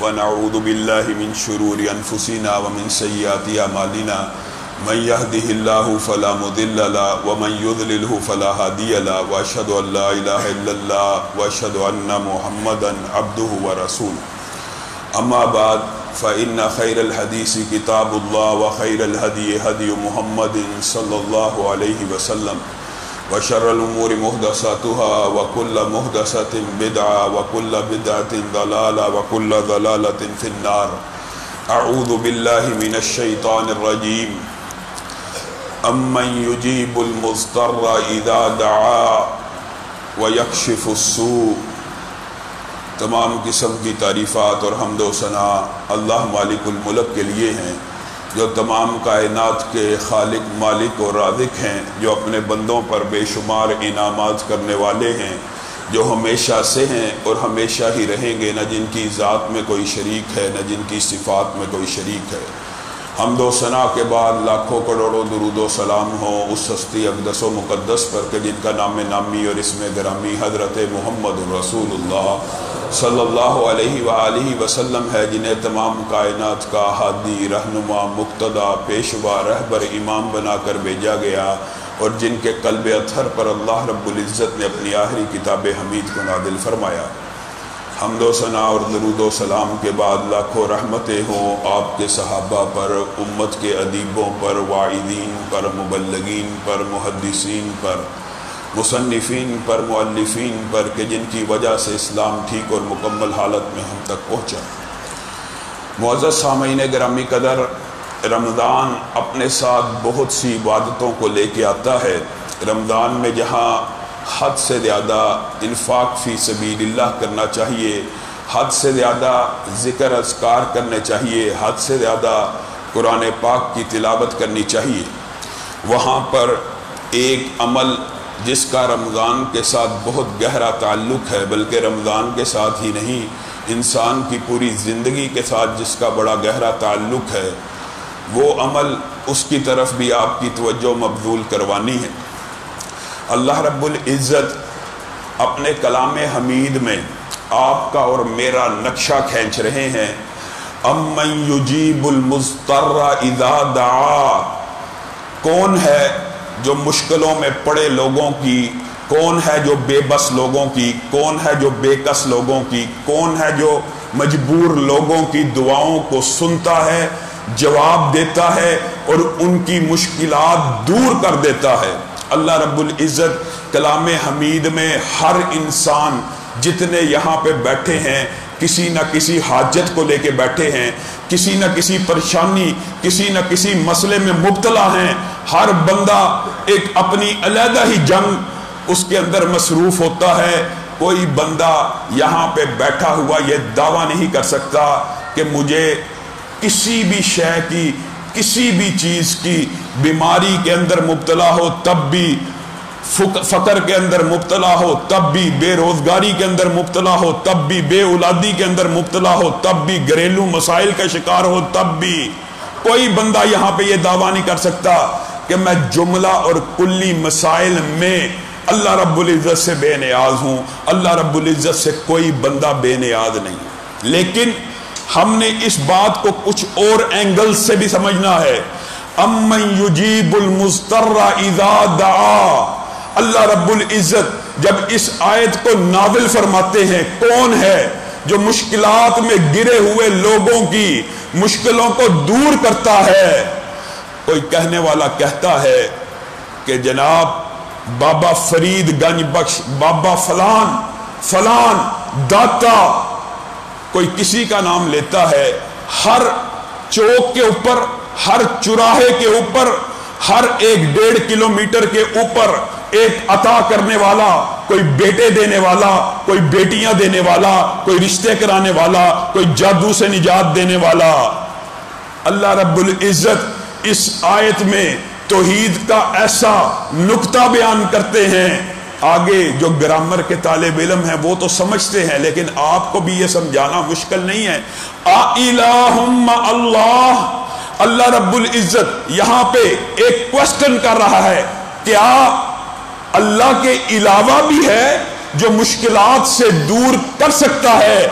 ونعوذ باللہ من شرور انفسنا ومن سیئات اعمالنا من يهده الله فلا مضل له ومن يضلل فلا هادي له واشهد ان لا اله الا الله واشهد ان محمدا عبده ورسوله اما بعد فان خير الحديث كتاب الله وخير الهدي هدي محمد صلى الله عليه وسلم وشر الامور محدثاتها وكل محدثة بدعة وكل بدعة ضلالة وكل ضلالة في النار اعوذ بالله من الشيطان الرجيم امن يجيب المضطر اذا دعا ويكشف السوء۔ تمام قسم کی تعریفات اور حمد و ثنا اللہ مالک الملک کے لیے ہیں، جو تمام کائنات کے خالق، مالک اور رازق ہیں، جو اپنے بندوں پر بے شمار انعامات کرنے والے ہیں، جو ہمیشہ سے ہیں اور ہمیشہ ہی رہیں گے، نہ جن کی ذات میں کوئی شریک ہے نہ جن کی صفات میں کوئی شریک ہے۔ حمد و ثنا کے بعد لاکھوں کروڑوں درود و سلام ہو اس ہستی اقدس و مقدس پر کہ جن کا نام نامی اور اسم گرامی حضرت محمد رسول اللہ صلی اللہ علیہ وآلہ وسلم ہے، جنہیں تمام کائنات کا ہادی، رہنما، مقتدا، پیشوا، رہبر، امام بنا کر بھیجا گیا، اور جن کے قلب اطہر پر اللہ رب العزت نے اپنی آخری کتاب حمید کو نازل فرمایا۔ حمد و ثنا اور درود و سلام کے بعد لاکھوں رحمتیں ہوں آپ کے صحابہ پر، امت کے ادیبوں پر، واعظین پر، مبلغین پر، محدثین پر، مصنفین پر، مؤلفین پر، کہ جن کی وجہ سے اسلام ٹھیک اور مکمل حالت میں ہم تک پہنچا۔ معزز سامعین گرامی قدر، رمضان اپنے ساتھ بہت سی عبادتوں کو لے کے آتا ہے۔ رمضان میں جہاں حد سے زیادہ انفاق فی سبیل اللہ کرنا چاہیے، حد سے زیادہ ذکر اذکار کرنے چاہیے، حد سے زیادہ قرآن پاک کی تلاوت کرنی چاہیے، وہاں پر ایک عمل جس کا رمضان کے ساتھ بہت گہرا تعلق ہے، بلکہ رمضان کے ساتھ ہی نہیں، انسان کی پوری زندگی کے ساتھ جس کا بڑا گہرا تعلق ہے، وہ عمل اس کی طرف بھی آپ کی توجہ مبذول کروانی ہے۔ اللہ رب العزت اپنے کلام حمید میں آپ کا اور میرا نقشہ کھینچ رہے ہیں۔ امن یجیب المضطر اذا دعا، کون ہے جو مشکلوں میں پڑے لوگوں کی، کون ہے جو بے بس لوگوں کی، کون ہے جو بے کس لوگوں کی، کون ہے جو مجبور لوگوں کی دعاؤں کو سنتا ہے، جواب دیتا ہے اور ان کی مشکلات دور کر دیتا ہے۔ اللہ رب العزت کلام حمید میں ہر انسان جتنے یہاں پہ بیٹھے ہیں کسی نہ کسی حاجت کو لے کے بیٹھے ہیں، کسی نہ کسی پریشانی، کسی نہ کسی مسئلے میں مبتلا ہیں۔ ہر بندہ ایک اپنی علیحدہ ہی جنگ اس کے اندر مصروف ہوتا ہے۔ کوئی بندہ یہاں پہ بیٹھا ہوا یہ دعویٰ نہیں کر سکتا کہ مجھے کسی بھی شے کی، کسی بھی چیز کی، بیماری کے اندر مبتلا ہو تب بھی، فقر کے اندر مبتلا ہو تب بھی، بے روزگاری کے اندر مبتلا ہو تب بھی، بے اولادی کے اندر مبتلا ہو تب بھی، گھریلو مسائل کا شکار ہو تب بھی، کوئی بندہ یہاں پہ یہ دعویٰ نہیں کر سکتا کہ میں جملہ اور کلی مسائل میں اللہ رب العزت سے بے نیاز ہوں۔ اللہ رب العزت سے کوئی بندہ بے نیاز نہیں، لیکن ہم نے اس بات کو کچھ اور اینگل سے بھی سمجھنا ہے۔ امن یجیب المضطر اذا دعا، اللہ رب العزت جب اس آیت کو نازل فرماتے ہیں، کون ہے جو مشکلات میں گرے ہوئے لوگوں کی مشکلوں کو دور کرتا ہے؟ کوئی کہنے والا کہتا ہے کہ جناب بابا فرید گنج بخش، بابا فلان فلان داتا، کوئی کسی کا نام لیتا ہے، ہر چوک کے اوپر، ہر چوراہے کے اوپر، ہر 1.5 کلومیٹر کے اوپر ایک عطا کرنے والا، کوئی بیٹے دینے والا، کوئی بیٹیاں دینے والا، کوئی رشتے کرانے والا، کوئی جادو سے نجات دینے والا۔ اللہ رب العزت اس آیت میں توحید کا ایسا نقطہ بیان کرتے ہیں، آگے جو گرامر کے طالب علم ہیں وہ تو سمجھتے ہیں، لیکن آپ کو بھی یہ سمجھانا مشکل نہیں ہے۔ اِلَٰهُمَّ اللہ، اللہ رب العزت یہاں پہ ایک کوسٹن کر رہا ہے، کیا اللہ کے علاوہ بھی ہے جو مشکلات سے دور کر سکتا ہے؟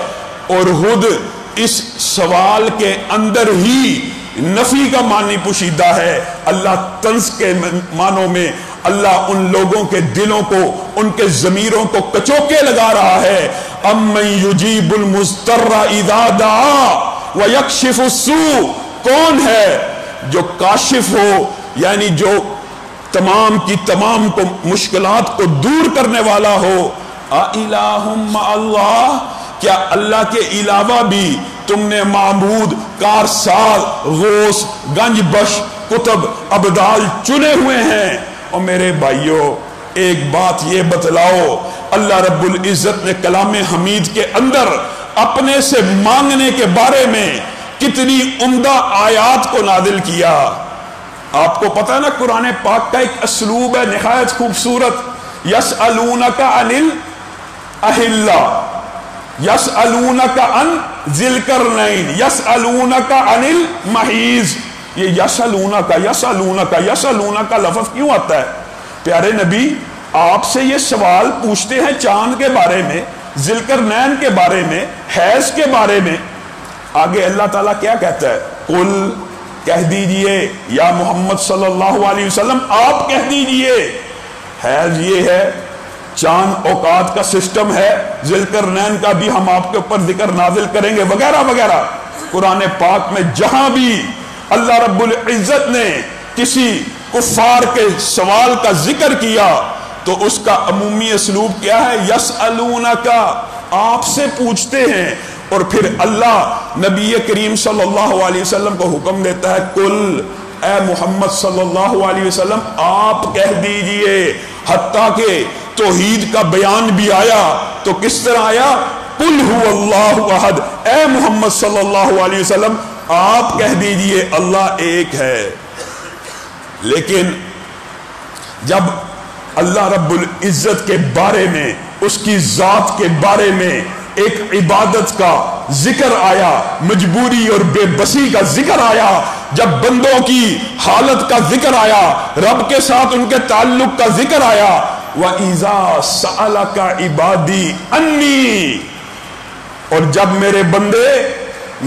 اور خود اس سوال کے اندر ہی نفی کا معنی پوشیدہ ہے. اللہ طنز کے معنوں میں اللہ ان لوگوں کے دلوں کو، ان کے ضمیروں کو کچوکے لگا رہا ہے. امن یجیب المضطر اذا دعا ویکشف السوء، کون ہے جو کاشف ہو، یعنی جو تمام کی تمام کو مشکلات کو دور کرنے والا ہو. اِلَٰهٌ مَّعَ اللَّهِ، کیا اللہ کے علاوہ بھی تم نے معبود، کارساز، غوث، گنج بخش، قطب، ابدال چنے ہوئے ہیں؟ اور میرے بھائیوں ایک بات یہ بتلاؤ، اللہ رب العزت نے کلام حمید کے اندر اپنے سے مانگنے کے بارے میں کتنی عمدہ آیات کو نازل کیا. آپ کو پتہ ہے نا قرآن پاک کا ایک اسلوب ہے نہایت خوبصورت. یسألونک عن الاہلہ، یسألونک عن ذی القرنین، یسألونک عن المحیض. یہ یسألونک لفظ کیوں آتا ہے؟ پیارے نبی آپ سے یہ سوال پوچھتے ہیں چاند کے بارے میں، ذی القرنین کے بارے میں، حیض کے بارے میں. آگے اللہ تعالیٰ کیا کہتا ہے؟ قل، کہہ دیجئے یا محمد صلی اللہ علیہ وسلم آپ کہہ دیجئے حیض یہ ہے، چاند اوقات کا سسٹم ہے، ذی القرنین کا بھی ہم آپ کے اوپر ذکر نازل کریں گے وغیرہ وغیرہ. قرآن پاک میں جہاں بھی اللہ رب العزت نے کسی کفار کے سوال کا ذکر کیا تو اس کا عمومی اسلوب کیا ہے؟ یسألونک، آپ سے پوچھتے ہیں. اور پھر اللہ نبی کریم صلی اللہ علیہ وسلم کو حکم دیتا ہے قل، اے محمد صلی اللہ علیہ وسلم آپ کہہ دیجئے. حتیٰ کہ توحید کا بیان بھی آیا تو کس طرح آیا؟ قل هو اللہ احد، اے محمد صلی اللہ علیہ وسلم آپ کہہ دیجئے اللہ ایک ہے. لیکن جب اللہ رب العزت کے بارے میں، اس کی ذات کے بارے میں ایک عبادت کا ذکر آیا، مجبوری اور بے بسی کا ذکر آیا، جب بندوں کی حالت کا ذکر آیا، رب کے ساتھ ان کے تعلق کا ذکر آیا، وَإِذَا سَأَلَكَ عِبَادِي عَنِّي، اور جب میرے بندے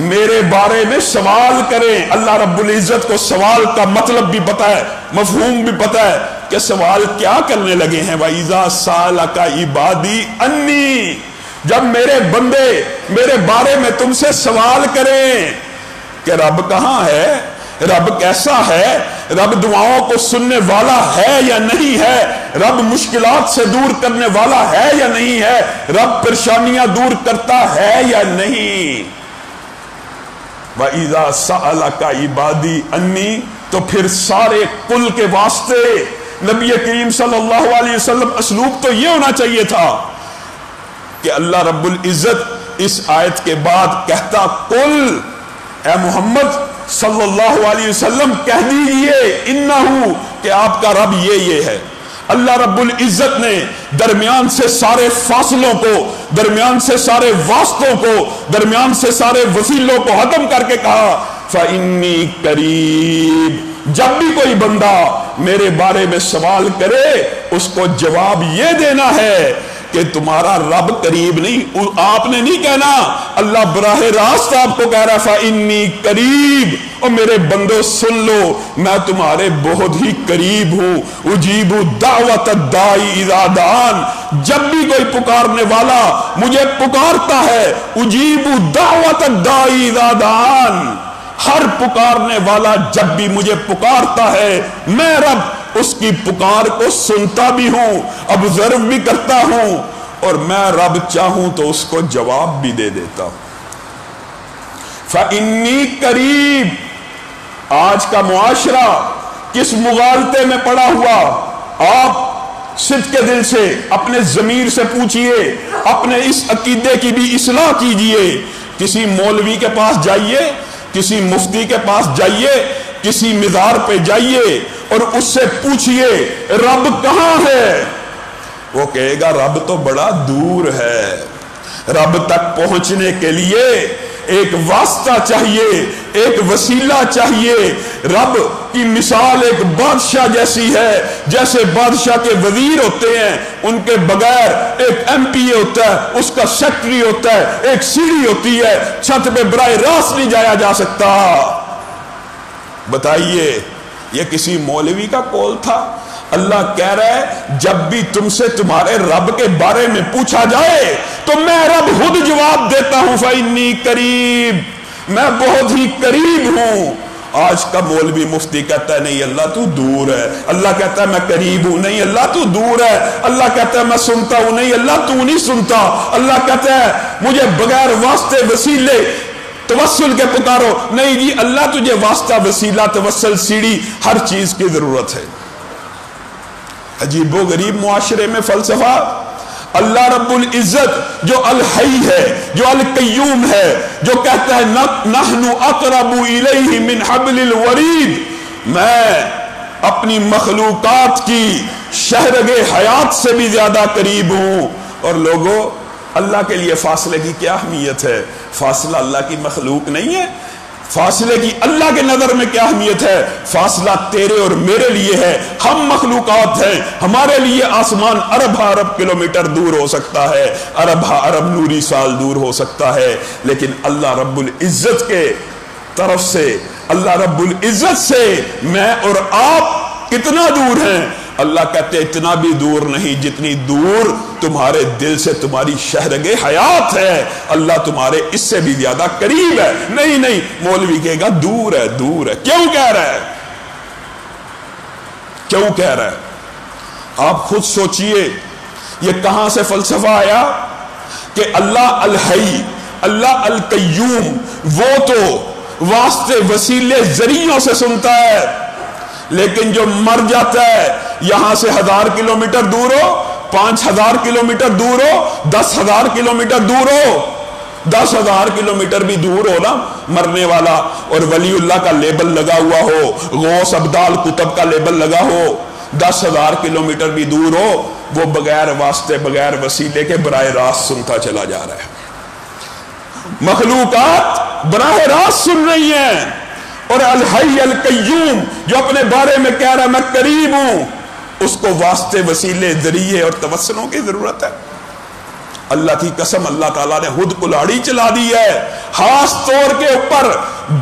میرے بارے میں سوال کریں. اللہ رب العزت کو سوال کا مطلب بھی پتا ہے، مفہوم بھی پتا ہے کہ سوال کیا کرنے لگے ہیں. وَإِذَا سَأَلَكَ عِبَادِي عَنِّي، جب میرے بندے میرے بارے میں تم سے سوال کریں کہ رب کہاں ہے، رب کیسا ہے، رب دعاؤں کو سننے والا ہے یا نہیں ہے، رب مشکلات سے دور کرنے والا ہے یا نہیں ہے، رب پریشانیاں دور کرتا ہے یا نہیں. وَإِذَا سَأَلَكَ عِبَادِي عَنِّي، تو پھر سارے کل کے واسطے نبی کریم صلی اللہ علیہ وسلم اسلوب تو یہ ہونا چاہیے تھا کہ اللہ رب العزت اس آیت کے بعد کہتا قل، اے محمد صلی اللہ علیہ وسلم کہہ دیجئے انہو، کہ آپ کا رب یہ ہے. اللہ رب العزت نے درمیان سے سارے فاصلوں کو، درمیان سے سارے واسطوں کو، درمیان سے سارے وسیلوں کو ختم کر کے کہا فَإِنِّي قَرِيب. جب بھی کوئی بندہ میرے بارے میں سوال کرے اس کو جواب یہ دینا ہے کہ تمہارا رب قریب نہیں، آپ نے نہیں کہنا، اللہ براہ راست آپ کو کہہ رہا فَإِنِّي قَرِيب. اور میرے بندو سن لو میں تمہارے بہت ہی قریب ہوں. اجیب دعوت الداعی اذا دعان، جب بھی کوئی پکارنے والا مجھے پکارتا ہے، اجیب دعوت الداعی اذا دعان، ہر پکارنے والا جب بھی مجھے پکارتا ہے میں رب اس کی پکار کو سنتا بھی ہوں، ابزرو بھی کرتا ہوں، اور میں رب چاہوں تو اس کو جواب بھی دے دیتا ہوں. فَإِنِّي قَرِيب. آج کا معاشرہ کس مغالطے میں پڑا ہوا؟ آپ صدق کے دل سے اپنے ضمیر سے پوچھئے، اپنے اس عقیدے کی بھی اصلاح کیجئے. کسی مولوی کے پاس جائیے، کسی مفتی کے پاس جائیے، کسی مزار پہ جائیے اور اس سے پوچھئے رب کہاں ہے، وہ کہے گا رب تو بڑا دور ہے. رب تک پہنچنے کے لیے ایک واسطہ چاہیے، ایک وسیلہ چاہیے۔ رب کی مثال ایک بادشاہ جیسی ہے، جیسے بادشاہ کے وزیر ہوتے ہیں، ان کے بغیر ایک ایم پی اے ہوتا ہے، اس کا سیکٹری ہوتا ہے، ایک سیڑھی ہوتی ہے، چھت پہ براہ راست نہیں جایا جا سکتا۔ بتائیے یہ کسی مولوی کا قول تھا؟ اللہ کہہ رہا ہے جب بھی تم سے تمہارے رب کے بارے میں پوچھا جائے تو میں رب خود جواب دیتا ہوں، فإنی قریب، میں بہت ہی قریب ہوں۔ آج کا مولوی مفتی کہتا ہے نہیں اللہ تو دور ہے، اللہ کہتا ہے میں قریب ہوں، نہیں اللہ تو دور ہے، اللہ کہتا ہے میں سنتا ہوں، نہیں اللہ تو نہیں سنتا، اللہ کہتا ہے مجھے بغیر واسطے وسیلے توسل کے پکارو، نہیں جی اللہ تجھے واسطہ وسیلہ توسل سیڑھی ہر چیز کی ضرورت ہے۔ عجیب و غریب معاشرے میں فلسفہ۔ اللہ رب العزت جو الحی ہے، جو القیوم ہے، جو کہتا ہے نحن اقرب الیہ من حبل الورید، میں اپنی مخلوقات کی شہرگ حیات سے بھی زیادہ قریب ہوں۔ اور لوگوں اللہ کے لیے فاصلے کی کیا اہمیت ہے؟ فاصلہ اللہ کی مخلوق نہیں ہے، فاصلے کی اللہ کے نظر میں کیا اہمیت ہے؟ فاصلہ تیرے اور میرے لیے ہے، ہم مخلوقات ہیں، ہمارے لیے آسمان ارب کلومیٹر دور ہو سکتا ہے، ارب نوری سال دور ہو سکتا ہے، لیکن اللہ رب العزت کے طرف سے، اللہ رب العزت سے میں اور آپ کتنا دور ہیں؟ اللہ کہتے اتنا بھی دور نہیں جتنی دور تمہارے دل سے تمہاری شہرگ حیات ہے، اللہ تمہارے اس سے بھی زیادہ قریب ہے۔ نہیں مولوی کہے گا دور ہے دور ہے، کیوں کہہ رہا ہے؟ کیوں کہہ رہا ہے؟ آپ خود سوچئے یہ کہاں سے فلسفہ آیا کہ اللہ الحی، اللہ القیوم وہ تو واسطے وسیلے ذریعوں سے سنتا ہے، لیکن جو مر جاتا ہے یہاں سے 1000 کلومیٹر دور ہو، 5000 کلومیٹر دور ہو، 10,000 کلومیٹر دور ہو، 10,000 کلومیٹر بھی دور ہو نا مرنے والا، اور ولی اللہ کا لیبل لگا ہوا ہو، غوث ابدال کتب کا لیبل لگا ہو، 10,000 کلومیٹر بھی دور ہو، وہ بغیر واسطے بغیر وسیلے کے براہ راست سنتا چلا جا رہا ہے۔ مخلوقات براہ راست سن رہی ہیں، اور الحی القیوم جو اپنے بارے میں کہہ رہا ہے میں قریب ہوں، اس کو واسطے وسیلے ذریعے اور توسلوں کی ضرورت ہے۔ اللہ کی قسم اللہ تعالیٰ نے خود کلاڑی چلا دی ہے، خاص طور کے اوپر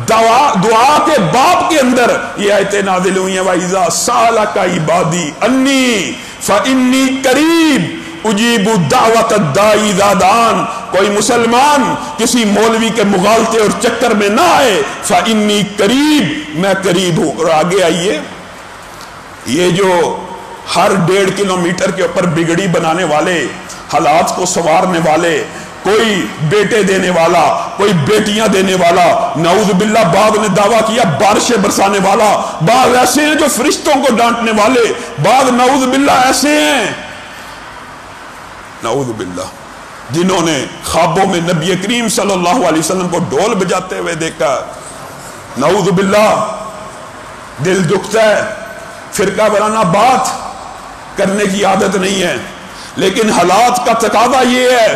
دعا کے باب کے اندر یہ آیتیں نازل ہوئی ہیں، وَإِذَا سَأَلَكَ عِبَادِي أَنِّي فَإِنِّي قَرِيبٌ اجیب دعوت الداعی اذا دعان۔ کوئی مسلمان کسی مولوی کے مغالطے اور چکر میں نہ آئے، فإنی قریب، میں قریب ہوں۔ اور آگے آئیے، یہ جو ہر 1.5 کلومیٹر کے اوپر بگڑی بنانے والے، حالات کو سنوارنے والے، کوئی بیٹے دینے والا، کوئی بیٹیاں دینے والا، نعوذ باللہ بعض نے دعویٰ کیا بارشیں برسانے والا، بعض ایسے ہیں جو فرشتوں کو ڈانٹنے والے، بعض نعوذ باللہ ایسے ہیں نعوذ باللہ جنہوں نے خوابوں میں نبی کریم صلی اللہ علیہ وسلم کو ڈھول بجاتے ہوئے دیکھا۔ نعوذ باللہ دل دکھتا ہے، فرقہ وارانہ بات کرنے کی عادت نہیں ہے، لیکن حالات کا تقاضا یہ ہے۔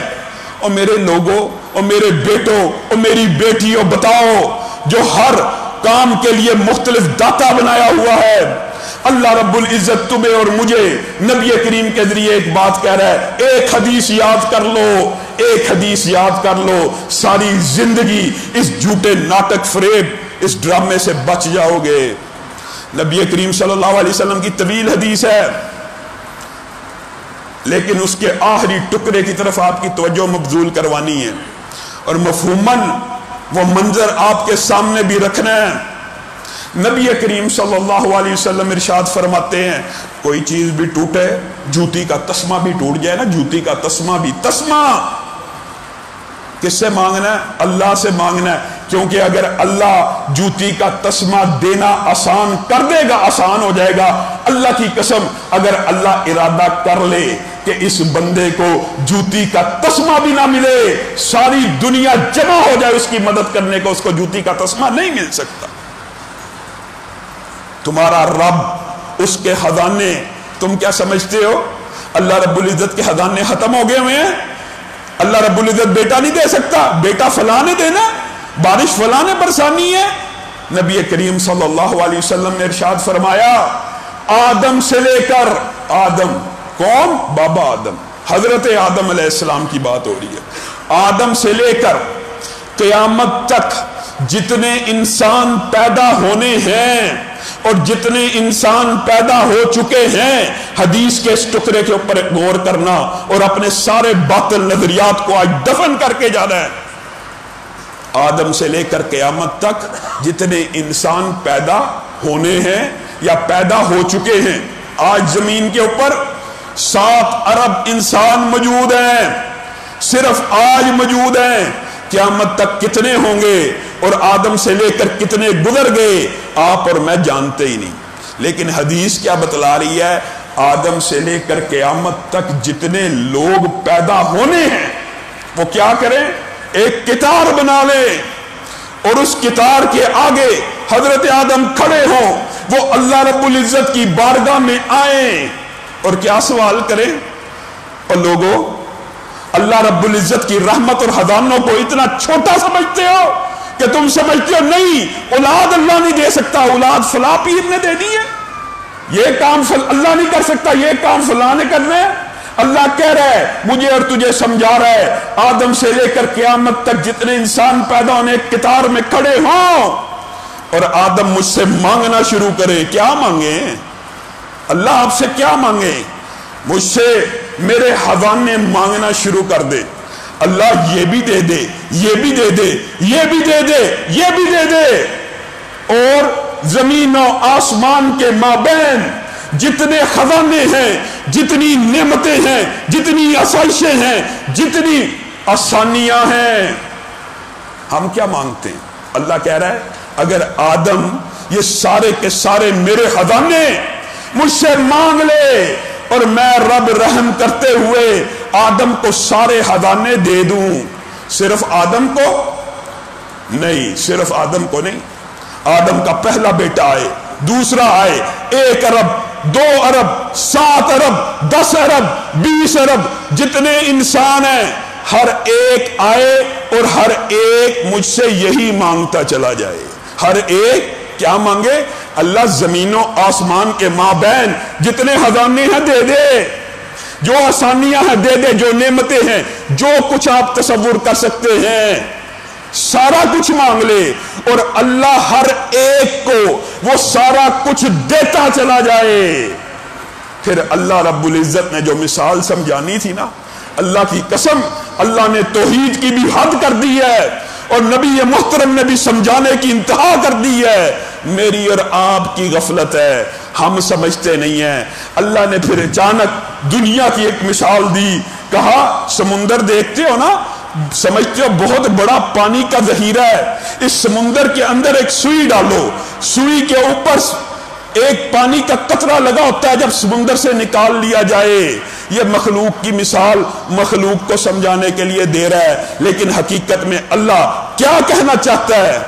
اور میرے لوگوں اور میرے بیٹوں اور میری بیٹیوں، بتاؤ جو ہر کام کے لیے مختلف داتا بنایا ہوا ہے، اللہ رب العزت تمہیں اور مجھے نبی کریم کے ذریعے ایک بات کہہ رہا ہے، ایک حدیث یاد کر لو، ایک حدیث یاد کر لو، ساری زندگی اس جھوٹے ناٹک فریب اس ڈرامے سے بچ جاؤ گے۔ نبی کریم صلی اللہ علیہ وسلم کی طویل حدیث ہے، لیکن اس کے آخری ٹکڑے کی طرف آپ کی توجہ مبذول کروانی ہے، اور مفہوماً وہ منظر آپ کے سامنے بھی رکھنا ہے۔ نبی کریم صلی اللہ علیہ وسلم ارشاد فرماتے ہیں، کوئی چیز بھی ٹوٹے، جوتی کا تسمہ بھی ٹوٹ جائے نا، جوتی کا تسمہ بھی، تسمہ کس سے مانگنا ہے؟ اللہ سے مانگنا ہے، کیونکہ اگر اللہ جوتی کا تسمہ دینا آسان کر دے گا، آسان ہو جائے گا۔ اللہ کی قسم اگر اللہ ارادہ کر لے کہ اس بندے کو جوتی کا تسمہ بھی نہ ملے، ساری دنیا جمع ہو جائے اس کی مدد کرنے کو، اس کو جوتی کا تسمہ نہیں مل سکتا۔ تمہارا رب، اس کے خزانے، تم کیا سمجھتے ہو اللہ رب العزت کے خزانے ختم ہو گئے ہوئے ہیں؟ اللہ رب العزت بیٹا نہیں دے سکتا، بیٹا فلاں نے دینا، بارش فلاں نے برسانی ہے؟ نبی کریم صلی اللہ علیہ وسلم نے ارشاد فرمایا آدم سے لے کر آدم کون؟ بابا آدم، حضرت آدم علیہ السلام کی بات ہو رہی ہے، آدم سے لے کر قیامت تک جتنے انسان پیدا ہونے ہیں اور جتنے انسان پیدا ہو چکے ہیں، حدیث کے اس ٹکڑے کے اوپر غور کرنا اور اپنے سارے باطل نظریات کو آج دفن کر کے جانا ہے۔ آدم سے لے کر قیامت تک جتنے انسان پیدا ہونے ہیں یا پیدا ہو چکے ہیں، آج زمین کے اوپر 7 ارب انسان موجود ہیں، صرف آج موجود ہیں۔ قیامت تک کتنے ہوں گے اور آدم سے لے کر کتنے گزر گئے آپ اور میں جانتے ہی نہیں، لیکن حدیث کیا بتلا رہی ہے؟ آدم سے لے کر قیامت تک جتنے لوگ پیدا ہونے ہیں وہ کیا کریں؟ ایک قطار بنا لیں اور اس قطار کے آگے حضرت آدم کھڑے ہوں، وہ اللہ رب العزت کی بارگاہ میں آئیں اور کیا سوال کریں؟ اور لوگوں، اللہ رب العزت کی رحمت اور خزانوں کو اتنا چھوٹا سمجھتے ہو کہ تم سمجھتے ہو نہیں اولاد اللہ نہیں دے سکتا، اولاد فلاں پیر نے دے دی ہے، یہ کام اللہ نہیں کر سکتا، یہ کام فلاں نے کرنا ہے۔ اللہ کہہ رہا ہے مجھے اور تجھے سمجھا رہا ہے آدم سے لے کر قیامت تک جتنے انسان پیدا ہونے قطار میں کھڑے ہوں اور آدم مجھ سے مانگنا شروع کرے، کیا مانگیں؟ اللہ آپ سے کیا مانگے؟ مجھ سے میرے خزانے مانگنا شروع کر دے، اللہ یہ بھی دے دے، یہ بھی دے دے، یہ بھی دے دے، یہ بھی دے دے، اور زمین و آسمان کے مابین جتنے خزانے ہیں، جتنی نعمتیں ہیں، جتنی آسائشیں ہیں، جتنی آسانیاں ہیں، ہم کیا مانگتے ہیں؟ اللہ کہہ رہا ہے اگر آدم یہ سارے کے سارے میرے خزانے مجھ سے مانگ لے اور میں رب رحم کرتے ہوئے آدم کو سارے خزانے دے دوں، صرف آدم کو نہیں، صرف آدم کو نہیں، آدم کا پہلا بیٹا آئے، دوسرا آئے، 1 ارب 2 ارب 7 ارب 10 ارب 20 ارب جتنے انسان ہیں، ہر ایک آئے اور ہر ایک مجھ سے یہی مانگتا چلا جائے، ہر ایک کیا مانگے؟ اللہ زمین و آسمان کے مابین جتنے خزانے ہیں دے دے، جو آسانیاں ہیں دے دے، جو نعمتیں ہیں، جو کچھ آپ تصور کر سکتے ہیں سارا کچھ مانگ لے اور اللہ ہر ایک کو وہ سارا کچھ دیتا چلا جائے۔ پھر اللہ رب العزت نے جو مثال سمجھانی تھی نا، اللہ کی قسم اللہ نے توحید کی بھی حد کر دی ہے اور نبی محترم نے بھی سمجھانے کی انتہا کر دی ہے، میری اور آپ کی غفلت ہے، ہم سمجھتے نہیں ہیں۔ اللہ نے پھر اچانک دنیا کی ایک مثال دی، کہا سمندر دیکھتے ہو نا، سمجھتے ہو بہت بڑا پانی کا ذخیرہ ہے، اس سمندر کے اندر ایک سوئی ڈالو، سوئی کے اوپر ایک پانی کا قطرہ لگا ہوتا ہے، جب سمندر سے نکال لیا جائے۔ یہ مخلوق کی مثال مخلوق کو سمجھانے کے لیے دے رہا ہے، لیکن حقیقت میں اللہ کیا کہنا چاہتا ہے؟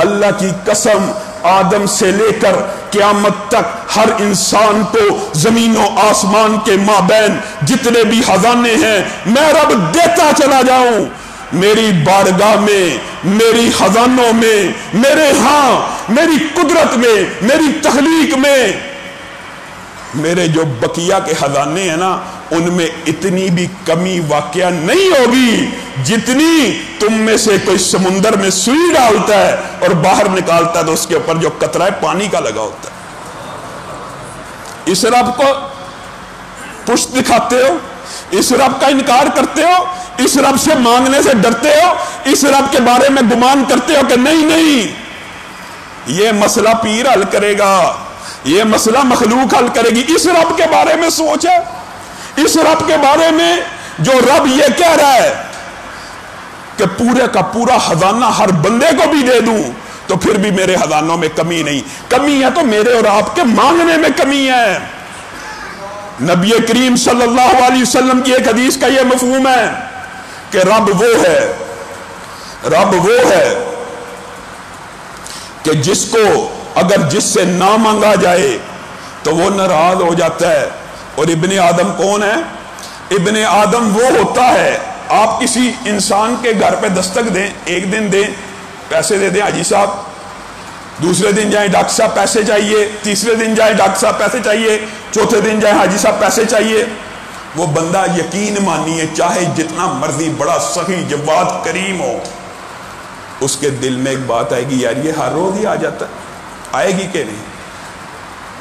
اللہ کی قسم آدم سے لے کر قیامت تک ہر انسان کو زمین و آسمان کے مابین جتنے بھی خزانے ہیں میں رب دیتا چلا جاؤں، میری بارگاہ میں، میری خزانوں میں، میرے ہاں، میری قدرت میں، میری تخلیق میں، میرے جو بقیہ کے خزانے ہیں نا ان میں اتنی بھی کمی واقعہ نہیں ہوگی جتنی تم میں سے کوئی سمندر میں سوئی ڈالتا ہے اور باہر نکالتا ہے تو اس کے اوپر جو قطرہ پانی کا لگا ہوتا ہے۔ اس رب کو پشت دکھاتے ہو، اس رب کا انکار کرتے ہو، اس رب سے مانگنے سے ڈرتے ہو، اس رب کے بارے میں گمان کرتے ہو کہ نہیں نہیں یہ مسئلہ پیر حل کرے گا، یہ مسئلہ مخلوق حل کرے گی۔ اس رب کے بارے میں سوچ ہے، اس رب کے بارے میں جو رب یہ کہہ رہا ہے کہ پورے کا پورا خزانہ ہر بندے کو بھی دے دوں تو پھر بھی میرے خزانوں میں کمی نہیں، کمی ہے تو میرے اور آپ کے مانگنے میں کمی ہے۔ نبی کریم صلی اللہ علیہ وسلم کی ایک حدیث کا یہ مفہوم ہے کہ رب وہ ہے، رب وہ ہے کہ جس کو اگر جس سے نہ مانگا جائے تو وہ ناراض ہو جاتا ہے۔ اور ابن آدم کون ہے؟ ابن آدم وہ ہوتا ہے، آپ کسی انسان کے گھر پہ دستک دیں، ایک دن دیں، پیسے دے دیں حاجی صاحب، دوسرے دن جائیں ڈاکٹر صاحب پیسے چاہیے، تیسرے دن جائیں ڈاکٹر صاحب پیسے چاہیے، چوتھے دن جائیں حاجی صاحب پیسے چاہیے. وہ بندہ یقین مانیے چاہے جتنا مرضی بڑا سخی جواد کریم ہو، اس کے دل میں ایک بات آئے گی، یار یہ ہر روز ہی آ جاتا ہے، آئے گی کہ نہیں؟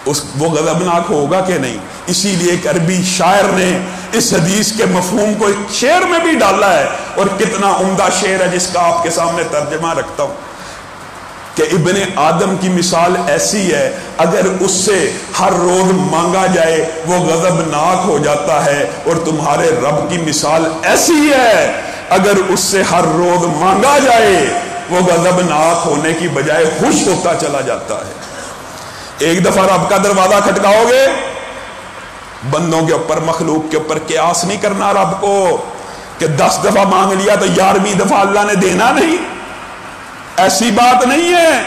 وہ غضبناک ہوگا کہ نہیں؟ اسی لیے ایک عربی شاعر نے اس حدیث کے مفہوم کو ایک شعر میں بھی ڈالا ہے، اور کتنا عمدہ شعر ہے جس کا آپ کے سامنے ترجمہ رکھتا ہوں کہ ابن آدم کی مثال ایسی ہے، اگر اس سے ہر روز مانگا جائے وہ غضبناک ہو جاتا ہے، اور تمہارے رب کی مثال ایسی ہے، اگر اس سے ہر روز مانگا جائے وہ غضبناک ہونے کی بجائے خوش ہوتا چلا جاتا ہے. ایک دفعہ رب کا دروازہ کھٹکاؤ گے، بندوں کے اوپر مخلوق کے اوپر قیاس نہیں کرنا رب کو کہ 10 دفعہ مانگ لیا تو 11ویں دفعہ اللہ نے دینا نہیں، ایسی بات نہیں ہے.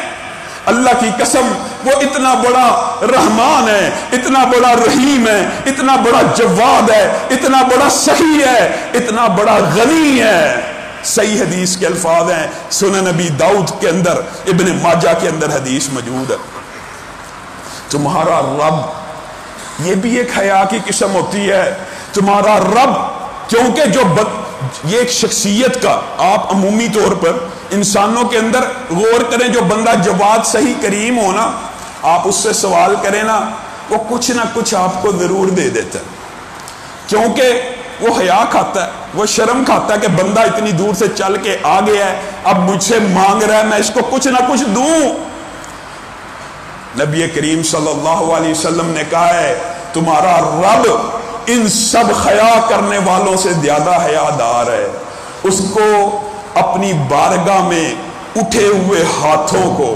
اللہ کی قسم وہ اتنا بڑا رحمان ہے، اتنا بڑا رحیم ہے، اتنا بڑا جواد ہے، اتنا بڑا سخی ہے، اتنا بڑا غنی ہے. صحیح حدیث کے الفاظ ہیں، سنن نبی داؤد کے اندر، ابن ماجہ کے اندر حدیث موجود ہے. تمہارا رب، یہ بھی ایک حیا کی قسم ہوتی ہے، تمہارا رب، کیونکہ یہ ایک شخصیت کا، آپ عمومی طور پر انسانوں کے اندر غور کریں، جو بندہ جواد صحیح کریم ہو نا، آپ اس سے سوال کریں نا، وہ کچھ نہ کچھ آپ کو ضرور دے دیتا ہے، کیونکہ وہ حیا کھاتا ہے، وہ شرم کھاتا ہے کہ بندہ اتنی دور سے چل کے آ گیا ہے، اب مجھ سے مانگ رہا ہے، میں اس کو کچھ نہ کچھ دوں. نبی کریم صلی اللہ علیہ وسلم نے کہا ہے تمہارا رب ان سب حیا کرنے والوں سے زیادہ حیادار ہے. اس کو اپنی بارگاہ میں اٹھے ہوئے ہاتھوں کو،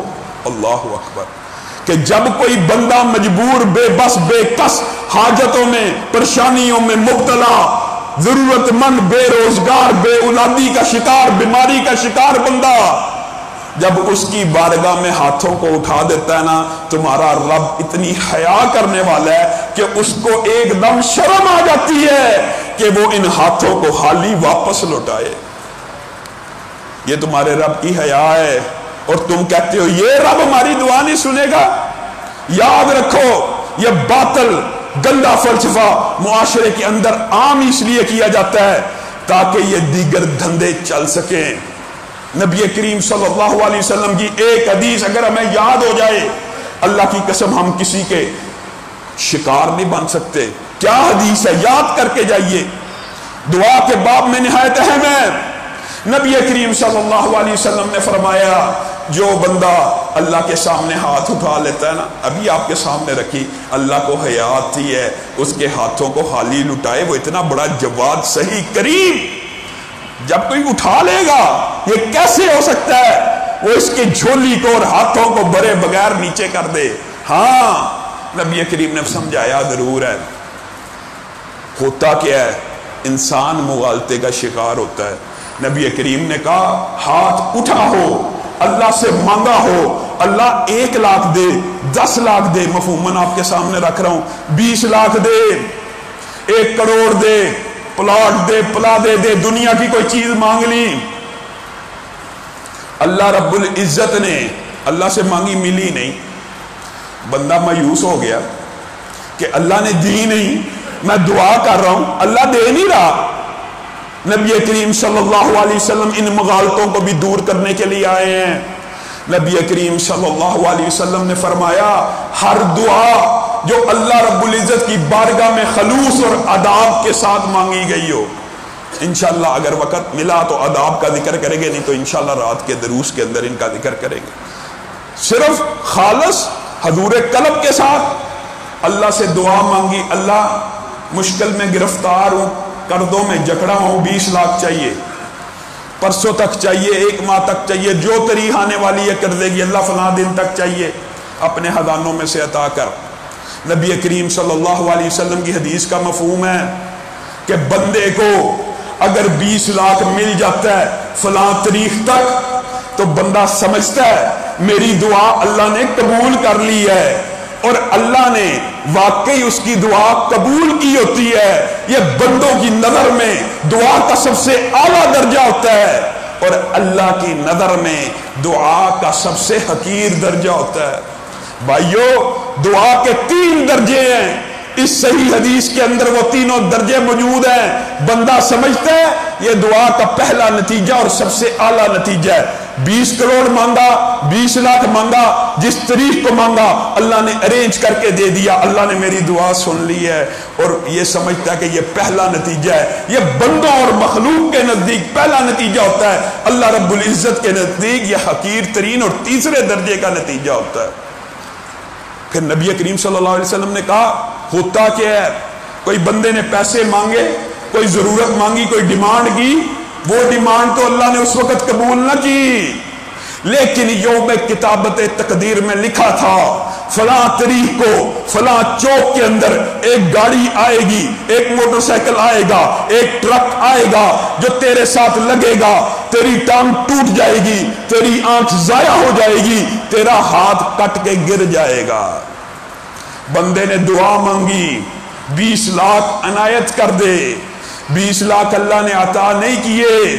اللہ اکبر، کہ جب کوئی بندہ مجبور، بے بس، بے کس، حاجتوں میں، پریشانیوں میں مبتلا، ضرورت مند، بے روزگار، بے اولادی کا شکار، بیماری کا شکار بندہ، جب اس کی بارگاہ میں ہاتھوں کو اٹھا دیتا ہے نا، تمہارا رب اتنی حیا کرنے والا ہے کہ اس کو ایک دم شرم آ جاتی ہے کہ وہ ان ہاتھوں کو خالی واپس لوٹائے. یہ تمہارے رب کی حیا ہے، اور تم کہتے ہو یہ رب ہماری دعا نہیں سنے گا. یاد رکھو یہ باطل گندا فلسفہ معاشرے کے اندر عام اس لیے کیا جاتا ہے تاکہ یہ دیگر دھندے چل سکیں. نبی کریم صلی اللہ علیہ وسلم کی ایک حدیث اگر ہمیں یاد ہو جائے، اللہ کی قسم ہم کسی کے شکار نہیں بن سکتے. کیا حدیث ہے، یاد کر کے جائیے، دعا کے باب میں نہایت اہم ہے. نبی کریم صلی اللہ علیہ وسلم نے فرمایا جو بندہ اللہ کے سامنے ہاتھ اٹھا لیتا ہے نا، ابھی آپ کے سامنے رکھی، اللہ کو حیا آتی ہے اس کے ہاتھوں کو خالی لٹائے. وہ اتنا بڑا جواد صحیح کریم، جب کوئی اٹھا لے گا یہ کیسے ہو سکتا ہے وہ اس کی جھولی کو اور ہاتھوں کو بھرے بغیر نیچے کر دے. ہاں نبی کریم نے سمجھایا ضرور ہے. ہوتا کیا ہے، انسان مغالطے کا شکار ہوتا ہے. نبی کریم نے کہا ہاتھ اٹھا ہو، اللہ سے مانگا ہو، اللہ 1 لاکھ دے، 10 لاکھ دے، مفہوماً آپ کے سامنے رکھ رہا ہوں، 20 لاکھ دے، 1 کروڑ دے، پلاٹ دے، پلا دے، دنیا کی کوئی چیز مانگ لی، اللہ رب العزت نے اللہ سے مانگی، ملی نہیں، بندہ مایوس ہو گیا کہ اللہ نے دی نہیں، میں دعا کر رہا ہوں اللہ دے نہیں رہا. نبی کریم صلی اللہ علیہ وسلم ان مغالطوں کو بھی دور کرنے کے لیے آئے ہیں. نبی کریم صلی اللہ علیہ وسلم نے فرمایا ہر دعا جو اللہ رب العزت کی بارگاہ میں خلوص اور آداب کے ساتھ مانگی گئی ہو، انشاءاللہ اگر وقت ملا تو آداب کا ذکر کریں گے، نہیں تو انشاءاللہ رات کے دروس کے اندر ان کا ذکر کریں گے. صرف خالص حضور قلب کے ساتھ اللہ سے دعا مانگی، اللہ مشکل میں گرفتار ہوں، قرضوں میں جکڑا ہوں، 20 لاکھ چاہیے، پرسوں تک چاہیے، 1 ماہ تک چاہیے، جو تاریخ آنے والی ہے کر دے گی، اللہ فلاں دن تک چاہیے، اپنے خزانوں میں سے عطا کر. نبی کریم صلی اللہ علیہ وسلم کی حدیث کا مفہوم ہے کہ بندے کو اگر 20 لاکھ مل جاتا ہے فلاں تاریخ تک تو بندہ سمجھتا ہے میری دعا اللہ نے قبول کر لی ہے، اور اللہ نے واقعی اس کی دعا قبول کی ہوتی ہے. یہ بندوں کی نظر میں دعا کا سب سے اعلیٰ درجہ ہوتا ہے. اور اللہ کی نظر میں دعا کا سب سے حقیر درجہ ہوتا ہے۔ بھائیو دعا کے 3 درجے ہیں، اس صحیح حدیث کے اندر وہ تینوں درجے موجود ہیں۔ بندہ سمجھتا ہے یہ دعا کا پہلا نتیجہ اور سب سے اعلیٰ نتیجہ ہے۔ 20 کروڑ مانگا، 20 لاکھ مانگا، جس تاریخ کو مانگا اللہ نے ارینج کر کے دے دیا، اللہ نے میری دعا سن لی ہے، اور یہ سمجھتا ہے کہ یہ پہلا نتیجہ ہے۔ یہ بندوں اور مخلوق کے نزدیک پہلا نتیجہ ہوتا ہے، اللہ رب العزت کے نزدیک یہ حقیر ترین اور تیسرے درجے کا نتیجہ ہوتا ہے۔ پھر نبی کریم صلی اللہ علیہ وسلم نے کہا ہوتا کیا ہے، کوئی بندے نے پیسے مانگے، کوئی ضرورت مانگی، کوئی ڈیمانڈ کی، وہ ڈیمانڈ تو اللہ نے اس وقت قبول نہ کی، لیکن یوم کتابت تقدیر میں لکھا تھا فلاں تاریخ کو فلاں چوک کے اندر ایک گاڑی آئے گی، ایک موٹر سائیکل آئے گا، ایک ٹرک آئے گا جو تیرے ساتھ لگے گا، تیری ٹانگ ٹوٹ جائے گی، تیری آنکھ ضائع ہو جائے گی، تیرا ہاتھ کٹ کے گر جائے گا۔ بندے نے دعا مانگی 20 لاکھ عنایت کر دے، 20 لاکھ اللہ نے عطا نہیں کیے،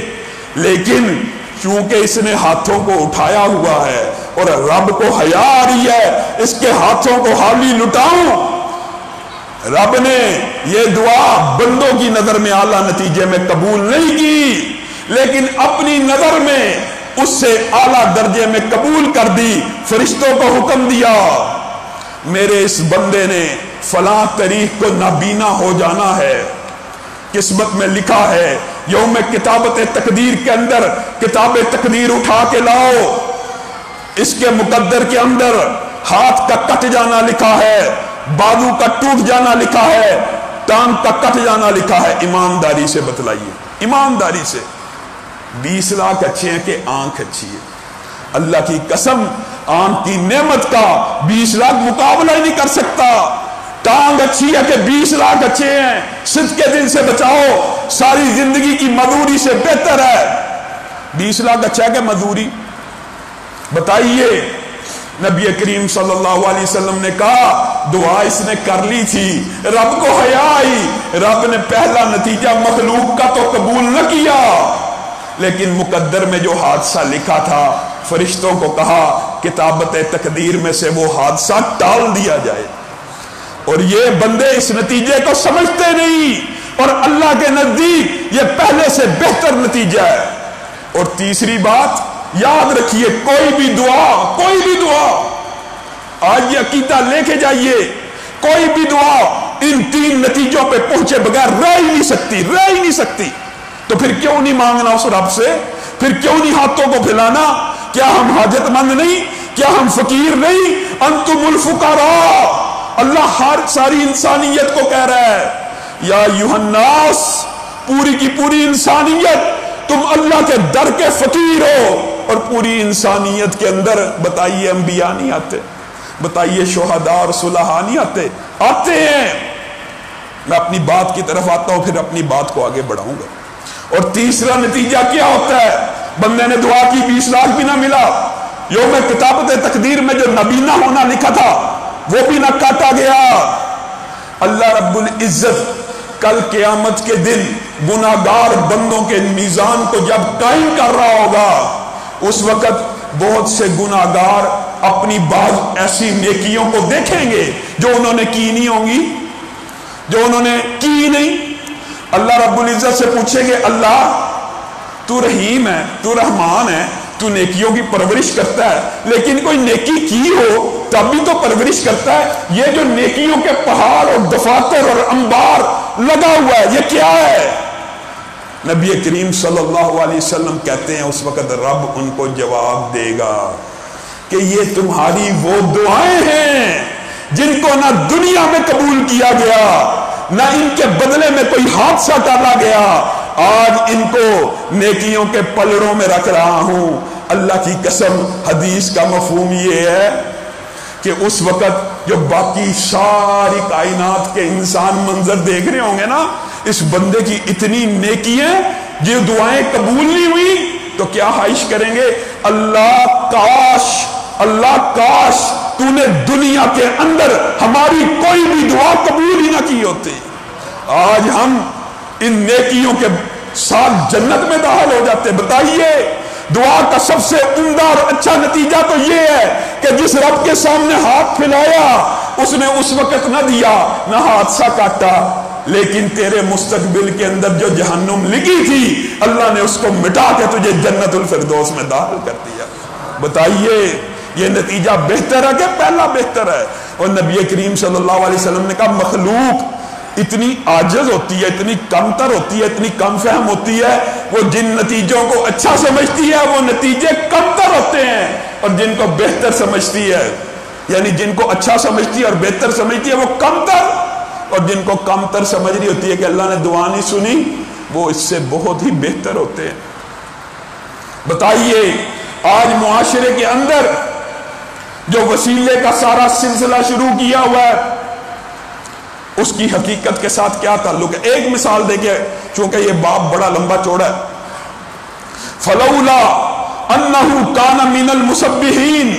لیکن چونکہ اس نے ہاتھوں کو اٹھایا ہوا ہے اور رب کو حیا آ رہی ہے اس کے ہاتھوں کو حالی لٹاؤں، رب نے یہ دعا بندوں کی نظر میں اعلیٰ نتیجے میں قبول نہیں کی، لیکن اپنی نظر میں اس سے اعلیٰ درجے میں قبول کر دی۔ فرشتوں کو حکم دیا میرے اس بندے نے فلاں تاریخ کو نابینا ہو جانا ہے، قسمت میں لکھا ہے، یوم کتابت تقدیر کے اندر کتاب تقدیر اٹھا کے لاؤ، اس کے مقدر کے اندر ہاتھ کا کٹ جانا لکھا ہے، بازو کا ٹوٹ جانا لکھا ہے، ٹانگ کا کٹ جانا لکھا ہے۔ ایمانداری سے بتلائیے، ایمانداری سے 20 لاکھ اچھے ہیں کہ آنکھ اچھی ہے؟ اللہ کی قسم آنکھ کی نعمت کا 20 لاکھ مقابلہ ہی نہیں کر سکتا۔ ٹانگ اچھی ہے کہ 20 لاکھ اچھے ہیں؟ صدق کے دل سے بچاؤ، ساری زندگی کی مزدوری سے بہتر ہے۔ 20 لاکھ اچھا ہے کہ مزدوری؟ بتائیے۔ نبی کریم صلی اللہ علیہ وسلم نے کہا دعا اس نے کر لی تھی، رب کو حیا آئی، رب نے پہلا نتیجہ مخلوق کا تو قبول نہ کیا، لیکن مقدر میں جو حادثہ لکھا تھا فرشتوں کو کہا کتابت تقدیر میں سے وہ حادثہ ٹال دیا جائے، اور یہ بندے اس نتیجے کو سمجھتے نہیں، اور اللہ کے نزدیک یہ پہلے سے بہتر نتیجہ ہے۔ اور تیسری بات یاد رکھیے، کوئی بھی دعا آج یہ عقیدہ لے کے جائیے، کوئی بھی دعا ان 3 نتیجوں پہ پہنچے بغیر رہ ہی نہیں سکتی۔ تو پھر کیوں نہیں مانگنا اس رب سے؟ پھر کیوں نہیں ہاتھوں کو پھیلانا؟ کیا ہم حاجت مند نہیں؟ کیا ہم فقیر نہیں؟ انتم الفقراء، اللہ ہر ساری انسانیت کو کہہ رہا ہے یا ایھا الناس، پوری کی پوری انسانیت تم اللہ کے در کے فقیر ہو، اور پوری انسانیت کے اندر بتائیے انبیاء نہیں آتے؟ بتائیے شہداء اور صلحاء نہیں آتے ہیں؟ میں اپنی بات کی طرف آتا ہوں، پھر اپنی بات کو آگے بڑھاؤں گا۔ اور تیسرا نتیجہ کیا ہوتا ہے؟ بندے نے دعا کی 20 لاکھ بھی نہ ملا، یوم کتابت تقدیر میں جو نبینا ہونا لکھا تھا وہ بھی نہ کاٹا گیا۔ اللہ رب العزت کل قیامت کے دن گناہگار بندوں کے میزان کو جب قائم کر رہا ہوگا، اس وقت بہت سے گناہگار اپنی بعض ایسی نیکیوں کو دیکھیں گے جو انہوں نے کی نہیں، اللہ رب العزت سے پوچھیں گے اللہ تو رحیم ہے، تو رحمان ہے، تو نیکیوں کی پرورش کرتا ہے، لیکن کوئی نیکی کی ہو تب بھی تو پرورش کرتا ہے، یہ جو نیکیوں کے پہاڑ اور دفاتر اور انبار لگا ہوا ہے یہ کیا ہے؟ نبی کریم صلی اللہ علیہ وسلم کہتے ہیں اس وقت رب ان کو جواب دے گا کہ یہ تمہاری وہ دعائیں ہیں جن کو نہ دنیا میں قبول کیا گیا، نہ ان کے بدلے میں کوئی حادثہ ڈالا گیا، آج ان کو نیکیوں کے پلڑوں میں رکھ رہا ہوں۔ اللہ کی قسم حدیث کا مفہوم یہ ہے کہ اس وقت جو باقی ساری کائنات کے انسان منظر دیکھ رہے ہوں گے نا، اس بندے کی اتنی نیکیاں جو دعائیں قبول نہیں ہوئی، تو کیا خواہش کریں گے؟ اللہ کاش تو نے دنیا کے اندر ہماری کوئی بھی دعا قبول ہی نہ کی ہوتی۔ آج ہم ان نیکیوں کے ساتھ جنت میں داخل ہو جاتے. بتائیے دعا کا سب سے عمدہ اور اچھا نتیجہ تو یہ ہے کہ جس رب کے سامنے ہاتھ پھیلایا اس نے اس وقت نہ دیا نہ حادثہ کاٹا، لیکن تیرے مستقبل کے اندر جو جہنم لکھی تھی اللہ نے اس کو مٹا کے تجھے جنت الفردوس میں داخل کر دیا. بتائیے یہ نتیجہ بہتر ہے کہ پہلا بہتر ہے؟ اور نبی کریم صلی اللہ علیہ وسلم نے کہا مخلوق اتنی عاجز ہوتی ہے، اتنی کمتر ہوتی ہے، اتنی کم فہم ہوتی ہے، وہ جن نتیجوں کو اچھا سمجھتی ہے وہ نتیجے کمتر ہوتے ہیں، اور جن کو بہتر سمجھتی ہے یعنی جن کو اچھا سمجھتی ہے اور بہتر سمجھتی ہے وہ کمتر، اور جن کو کمتر سمجھ رہی ہوتی ہے کہ اللہ نے دعا نہیں سنی وہ اس سے بہت ہی بہتر ہوتے ہیں. بتائیے آج معاشرے کے اندر جو وسیلے کا سارا سلسلہ شروع کیا ہوا ہے اس کی حقیقت کے ساتھ کیا تعلق ہے؟ ایک مثال دیکھیں چونکہ یہ باب بڑا لمبا چوڑا ہے. فلولا انہ کان من المسبحین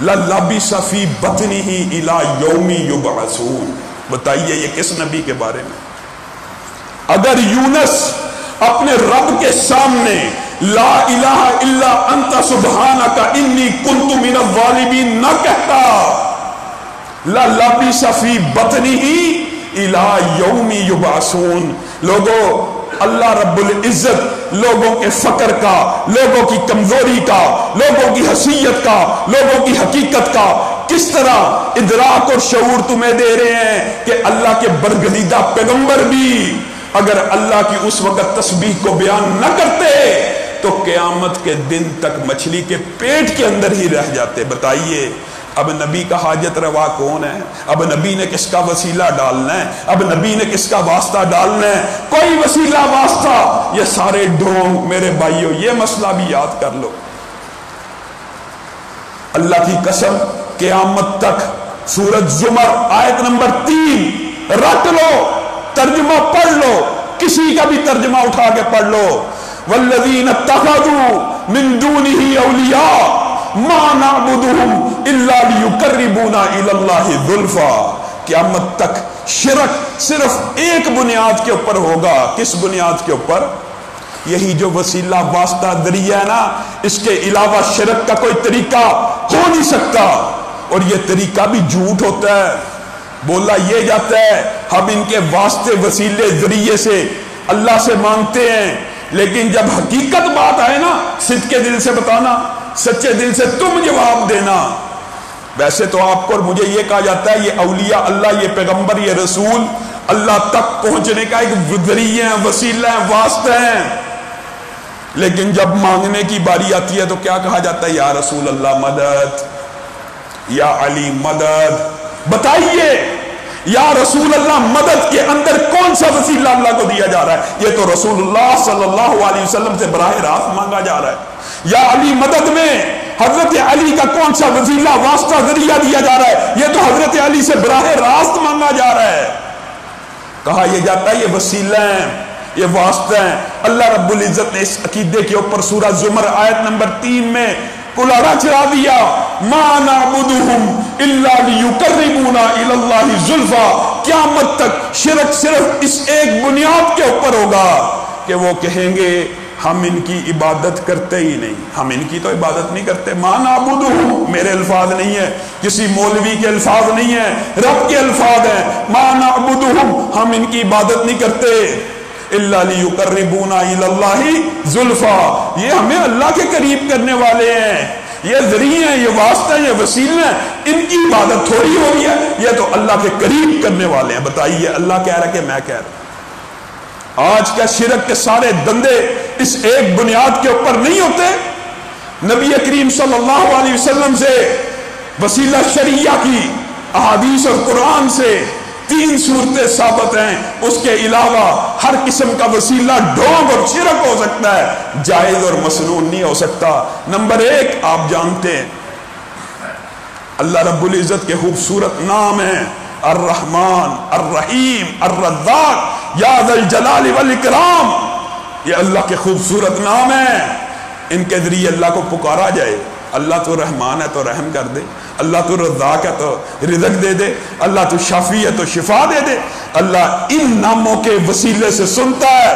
للبث فی بطنہ الی یوم یبعثون. بتائیے یہ کس نبی کے بارے میں؟ اگر یونس اپنے رب کے سامنے لا الہ الا انت سبحانک انی کنت من الظالمین نہ کہتا للبث فی بطنہ الی یوم یبعثون. لوگوں اللہ رب العزت لوگوں کے فقر کا، لوگوں کی کمزوری کا، لوگوں کی حیثیت کا، لوگوں کی حقیقت کا کس طرح ادراک اور شعور تمہیں دے رہے ہیں کہ اللہ کے برگزیدہ پیغمبر بھی اگر اللہ کی اس وقت تسبیح کو بیان نہ کرتے تو قیامت کے دن تک مچھلی کے پیٹ کے اندر ہی رہ جاتے. بتائیے اب نبی کا حاجت روا کون ہے؟ اب نبی نے کس کا وسیلہ ڈالنا ہے؟ اب نبی نے کس کا واسطہ ڈالنا ہے؟ کوئی وسیلہ واسطہ یہ سارے ڈھونگ. میرے بھائیوں یہ مسئلہ بھی یاد کر لو. اللہ کی قسم قیامت تک سورۃ زمر آیت نمبر 3 رٹ لو، ترجمہ پڑھ لو، کسی کا بھی ترجمہ اٹھا کے پڑھ لو. والذین اتخذوا من دونہ اولیاء ما نعبدهم الا لیقربونا الی اللہ زلفی. قیامت تک شرک صرف ایک بنیاد کے اوپر ہوگا. کس بنیاد کے اوپر؟ یہی جو وسیلہ واسطہ ذریعہ ہے نا، اس کے علاوہ شرک کا کوئی طریقہ ہو نہیں سکتا، اور یہ طریقہ بھی جھوٹ ہوتا ہے. بولا یہ جاتا ہے ہم ان کے واسطے وسیلے ذریعے سے اللہ سے مانگتے ہیں، لیکن جب حقیقت بات آئے نا صدق کے دل سے بتانا، سچے دل سے تم جواب دینا. ویسے تو آپ کو اور مجھے یہ کہا جاتا ہے یہ اولیاء اللہ، یہ پیغمبر، یہ رسول اللہ تک پہنچنے کا ایک ذریعہ ہے، وسیلہ ہے، واسطہ ہے. لیکن جب مانگنے کی باری آتی ہے تو کیا کہا جاتا ہے؟ یا رسول اللہ مدد، یا علی مدد. بتائیے یا رسول اللہ مدد کے اندر کون سا وسیلہ اللہ کو دیا جا رہا ہے؟ یہ تو رسول اللہ صلی اللہ علیہ وسلم سے براہ راست مانگا جا رہا ہے. یا علی مدد میں حضرت علی کا کون سا وسیلہ واسطہ ذریعہ دیا جا رہا ہے؟ یہ تو حضرت علی سے براہ راست مانگا جا رہا ہے. کہا یہ جاتا ہے یہ وسیلہ ہیں، یہ واسطہ ہیں. اللہ رب العزت نے اس عقیدے کے اوپر سورہ زمر آیت نمبر 3 میں کلہڑا چڑھا دیا. ما نعبدهم الا لیقربونا الی اللہ زلفی. قیامت تک شرک صرف اس ایک بنیاد کے اوپر ہوگا کہ وہ کہیں گے ہم ان کی عبادت کرتے ہی نہیں، ہم ان کی تو عبادت نہیں کرتے. ما نعبدهم میرے الفاظ نہیں ہے، کسی مولوی کے الفاظ نہیں ہے، رب کے الفاظ ہیں. ما نعبدهم ہم ان کی عبادت نہیں کرتے الا لیقربونا الی اللہ زلفی. یہ ہمیں اللہ کے قریب کرنے والے ہیں، یہ ذریعے ہیں، یہ واسطہ ہیں، یہ وسیلے ہیں. ان کی عبادت تھوڑی ہو رہی ہے، یہ تو اللہ کے قریب کرنے والے ہیں. بتائیے اللہ کہہ رہا ہے کہ میں کہہ رہا ہوں. آج کیا شرک کے سارے دندے اس ایک بنیاد کے اوپر نہیں ہوتے؟ نبی کریم صلی اللہ علیہ وسلم سے وسیلہ شریعہ کی احادیث اور قرآن سے 3 صورتیں ثابت ہیں. اس کے علاوہ ہر قسم کا وسیلہ ڈھونگ اور شرک ہو سکتا ہے، جائز اور مسنون نہیں ہو سکتا. نمبر 1 آپ جانتے ہیں اللہ رب العزت کے خوبصورت نام ہیں الرحمن، الرحیم، الرزاق، یا ذا الجلال والاکرام. یہ اللہ کے خوبصورت نام ہیں، ان کے ذریعے اللہ کو پکارا جائے، اللہ تو رحمان ہے تو رحم کر دے، اللہ تو رزاق ہے تو رزق دے دے، اللہ تو شافی ہے تو شفا دے دے۔ اللہ ان ناموں کے وسیلے سے سنتا ہے،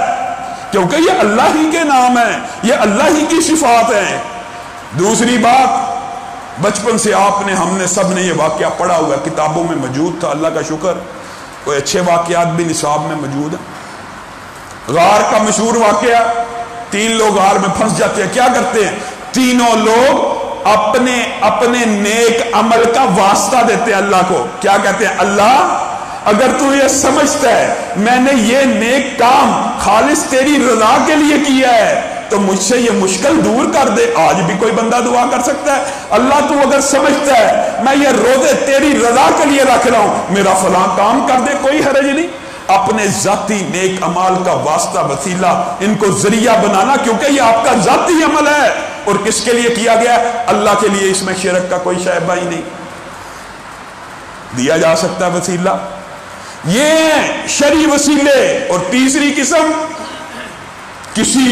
کیونکہ یہ اللہ ہی کے نام ہیں، یہ اللہ ہی کی صفات ہیں۔ دوسری بات، بچپن سے آپ نے، ہم نے سب نے یہ واقعہ پڑھا ہوا، کتابوں میں موجود تھا، اللہ کا شکر کوئی اچھے واقعات بھی نصاب میں موجود ہیں۔ غار کا مشہور واقعہ، 3 لوگ غار میں پھنس جاتے ہیں، کیا کرتے ہیں؟ تینوں لوگ اپنے اپنے نیک عمل کا واسطہ دیتے ہیں اللہ کو، کیا کہتے ہیں؟ اللہ اگر تو یہ سمجھتا ہے میں نے یہ نیک کام خالص تیری رضا کے لیے کیا ہے تو مجھ سے یہ مشکل دور کر دے۔ آج بھی کوئی بندہ دعا کر سکتا ہے، اللہ تو اگر سمجھتا ہے میں یہ روزے تیری رضا کے لیے رکھ رہا ہوں، میرا فلاں کام کر دے، کوئی حرج نہیں۔ اپنے ذاتی نیک اعمال کا واسطہ وسیلہ ان کو ذریعہ بنانا، کیونکہ یہ آپ کا ذاتی عمل ہے اور کس کے لیے کیا گیا ہے؟ اللہ کے لیے۔ اس میں شرک کا کوئی شائبہ ہی نہیں۔ دیا جا سکتا ہے وسیلہ، یہ شرعی وسیلے۔ اور تیسری قسم، کسی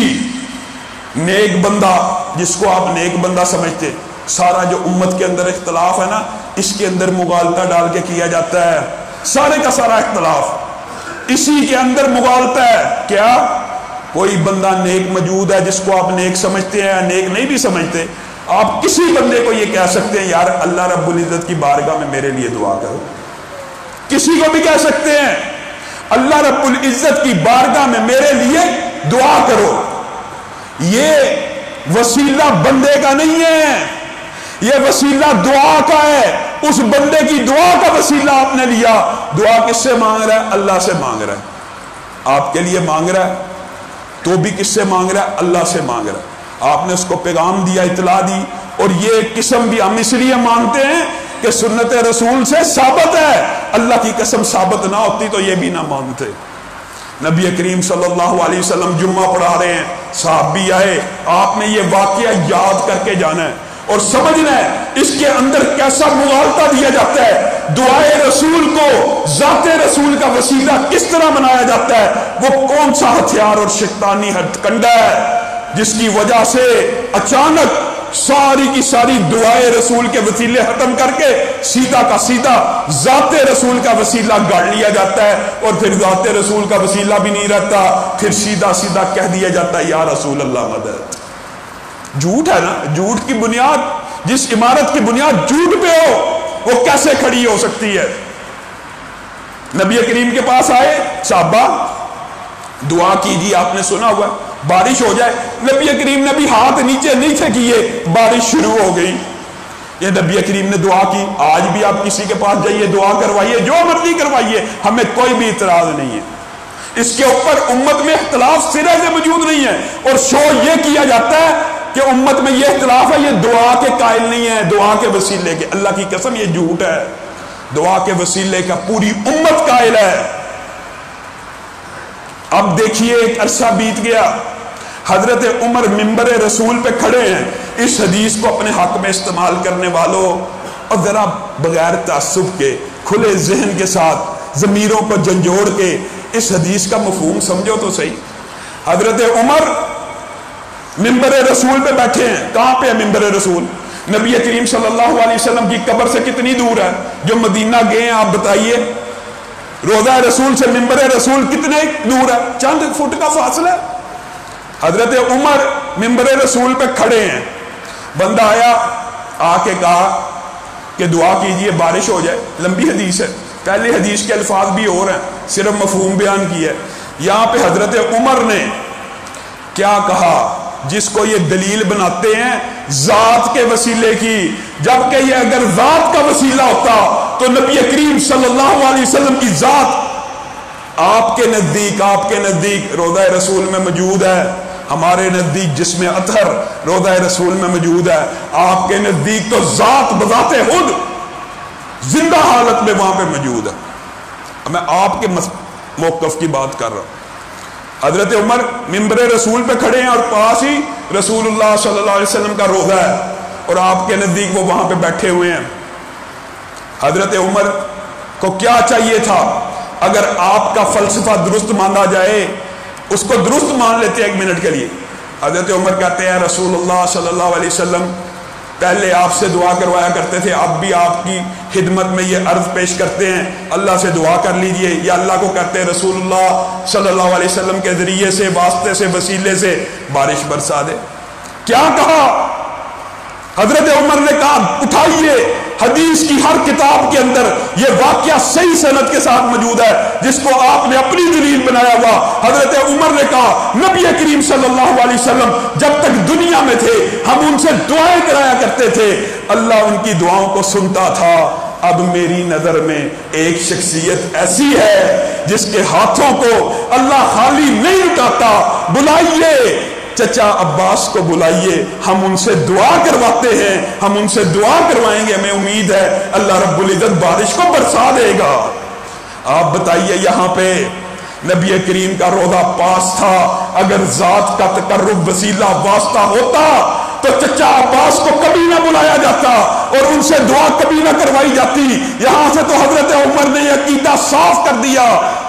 نیک بندہ جس کو آپ نیک بندہ سمجھتے، سارا جو امت کے اندر اختلاف ہے نا، اس کے اندر مغالطہ ڈال کے کیا جاتا ہے، سارے کا سارا اختلاف اسی کے اندر مغالطہ ہے۔ کیا کوئی بندہ نیک موجود ہے جس کو آپ نیک سمجھتے ہیں یا نیک نہیں بھی سمجھتے، آپ کسی بندے کو یہ کہہ سکتے ہیں یار اللہ رب العزت کی بارگاہ میں میرے لیے دعا کرو، کسی کو بھی کہہ سکتے ہیں اللہ رب العزت کی بارگاہ میں میرے لیے دعا کرو۔ یہ وسیلہ بندے کا نہیں ہے، یہ وسیلہ دعا کا ہے۔ اس بندے کی دعا کا وسیلہ آپ نے لیا۔ دعا کس سے مانگ رہا ہے؟ اللہ سے مانگ رہا ہے، آپ کے لیے مانگ رہا ہے تو بھی کس سے مانگ رہا ہے؟ اللہ سے مانگ رہا ہے۔ آپ نے اس کو پیغام دیا، اطلاع دی، اور یہ قسم بھی ہم اس لیے مانگتے ہیں کہ سنت رسول سے ثابت ہے، اللہ کی قسم ثابت نہ ہوتی تو یہ بھی نہ مانگتے۔ نبی کریم صلی اللہ علیہ وسلم جمعہ پڑھا رہے ہیں، صحابی آئے، آپ نے یہ واقعہ یاد کر کے جانا ہے اور سمجھنا ہے اس کے اندر کیسا مغالطہ دیا جاتا ہے، دعائے رسول کو ذات رسول کا وسیلہ کس طرح بنایا جاتا ہے، وہ کون سا ہتھیار اور شیطانی ہتھ کنڈا ہے جس کی وجہ سے اچانک ساری کی ساری دعائے رسول کے وسیلے ختم کر کے سیدھا کا سیدھا ذات رسول کا وسیلہ گاڑ لیا جاتا ہے، اور پھر ذات رسول کا وسیلہ بھی نہیں رہتا، پھر سیدھا سیدھا کہہ دیا جاتا ہے یا رسول اللہ مدد۔ جھوٹ ہے نا، جھوٹ کی بنیاد، جس عمارت کی بنیاد جھوٹ پہ ہو وہ کیسے کھڑی ہو سکتی ہے؟ نبی کریم کے پاس آئے صحابہ، دعا کیجیے، آپ نے سنا ہوا بارش ہو جائے، نبی کریم نے بھی ہاتھ نیچے نہیں تھے کیے، بارش شروع ہو گئی۔ یہ نبی کریم نے دعا کی۔ آج بھی آپ کسی کے پاس جائیے، دعا کروائیے، جو مرضی کروائیے، ہمیں کوئی بھی اعتراض نہیں ہے۔ اس کے اوپر امت میں اختلاف سرے سے موجود نہیں ہے، اور شو یہ کیا جاتا ہے کہ امت میں یہ اختلاف ہے، یہ دعا کے قائل نہیں ہے، دعا کے وسیلے کے۔ اللہ کی قسم یہ جھوٹ ہے، دعا کے وسیلے کا پوری امت قائل ہے۔ اب دیکھیے ایک عرصہ بیت گیا، حضرت عمر منبر رسول پہ کھڑے ہیں، اس حدیث کو اپنے حق میں استعمال کرنے والوں، اور ذرا بغیر تعصب کے کھلے ذہن کے ساتھ ضمیروں کو جھنجھوڑ کے اس حدیث کا مفہوم سمجھو تو صحیح۔ حضرت عمر منبر رسول پہ بیٹھے ہیں، کہاں پہ ہے منبر رسول؟ نبی کریم صلی اللہ علیہ وسلم کی قبر سے کتنی دور ہے؟ جو مدینہ گئے ہیں آپ بتائیے، روضہ رسول سے منبر رسول کتنے دور ہے؟ چند فٹ کا فاصلہ ہے۔ حضرت عمر منبر رسول پہ کھڑے ہیں، بندہ آیا، آ کے کہا کہ دعا کیجئے بارش ہو جائے۔ لمبی حدیث ہے، پہلی حدیث کے الفاظ بھی اور ہیں، صرف مفہوم بیان کیا ہے۔ یہاں پہ حضرت عمر نے کیا کہا، جس کو یہ دلیل بناتے ہیں ذات کے وسیلے کی، جبکہ یہ اگر ذات کا وسیلہ ہوتا تو نبی کریم صلی اللہ علیہ وسلم کی ذات آپ کے نزدیک روضہ رسول میں موجود ہے، ہمارے نزدیک جسم اطہر روضہ رسول میں موجود ہے، آپ کے نزدیک تو ذات بذات خود زندہ حالت میں وہاں پہ موجود ہے۔ میں آپ کے موقف کی بات کر رہا ہوں۔ حضرت عمر منبر رسول پہ کھڑے ہیں اور پاس ہی رسول اللہ صلی اللہ علیہ وسلم کا روضہ ہے، اور آپ کے نزدیک وہ وہاں پہ بیٹھے ہوئے ہیں۔ حضرت عمر کو کیا چاہیے تھا؟ اگر آپ کا فلسفہ درست مانا جائے، اس کو درست مان لیتے ایک منٹ کے لیے۔ حضرت عمر کہتے ہیں رسول اللہ صلی اللہ علیہ وسلم پہلے آپ سے دعا کروایا کرتے تھے، اب بھی آپ کی خدمت میں یہ عرض پیش کرتے ہیں، اللہ سے دعا کر لیجئے، یا اللہ کو کہتے ہیں رسول اللہ صلی اللہ علیہ وسلم کے ذریعے سے، واسطے سے، وسیلے سے بارش برسا دے۔ کیا کہا؟ حضرت عمر نے کہا اٹھائیے، حدیث کی ہر کتاب کے اندر یہ واقعہ صحیح سند کے ساتھ موجود ہے، جس کو آپ نے اپنی دلیل بنایا ہوا۔ حضرت عمر نے کہا نبی کریم صلی اللہ علیہ وسلم جب تک دنیا میں تھے ہم ان سے دعائیں کرایا کرتے تھے، اللہ ان کی دعاؤں کو سنتا تھا۔ اب میری نظر میں ایک شخصیت ایسی ہے جس کے ہاتھوں کو اللہ خالی نہیں اٹھاتا، بلائیے چچا عباس کو بلائیے، ہم ان سے دعا کرواتے ہیں، ہم ان سے دعا کروائیں گے، ہمیں امید ہے اللہ رب العزت بارش کو برسا دے گا۔ آپ بتائیے یہاں پہ نبی کریم کا روضہ پاس تھا، اگر ذات کا تقرب وسیلہ واسطہ ہوتا تو چچا عباس کو کبھی نہ بلایا جاتا اور ان سے دعا کبھی نہ کروائی جاتی۔ یہاں سے تو حضرت عمر نے یہ عقیدہ صاف کر دیا،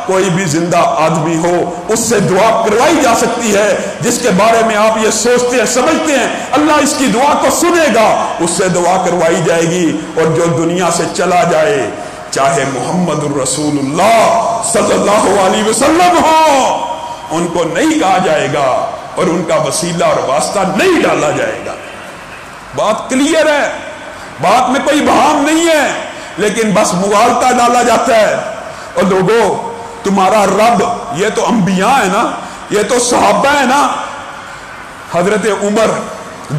کوئی بھی زندہ آدمی ہو اس سے دعا کروائی جا سکتی ہے، جس کے بارے میں آپ یہ سوچتے ہیں، سمجھتے ہیں اللہ اس کی دعا کو سنے گا، اس سے دعا کروائی جائے گی۔ اور جو دنیا سے چلا جائے، چاہے محمد الرسول اللہ صلی اللہ علیہ وسلم ہو، ان کو نہیں کہا جائے گا اور ان کا وسیلہ اور واسطہ نہیں ڈالا جائے گا۔ بات کلیئر ہے، بات میں کوئی بہام نہیں ہے، لیکن بس مغالطہ ڈالا جاتا ہے۔ اور لوگوں، تمہارا رب یہ تو انبیاء ہے نا، یہ تو صحابہ ہے نا۔ حضرت عمر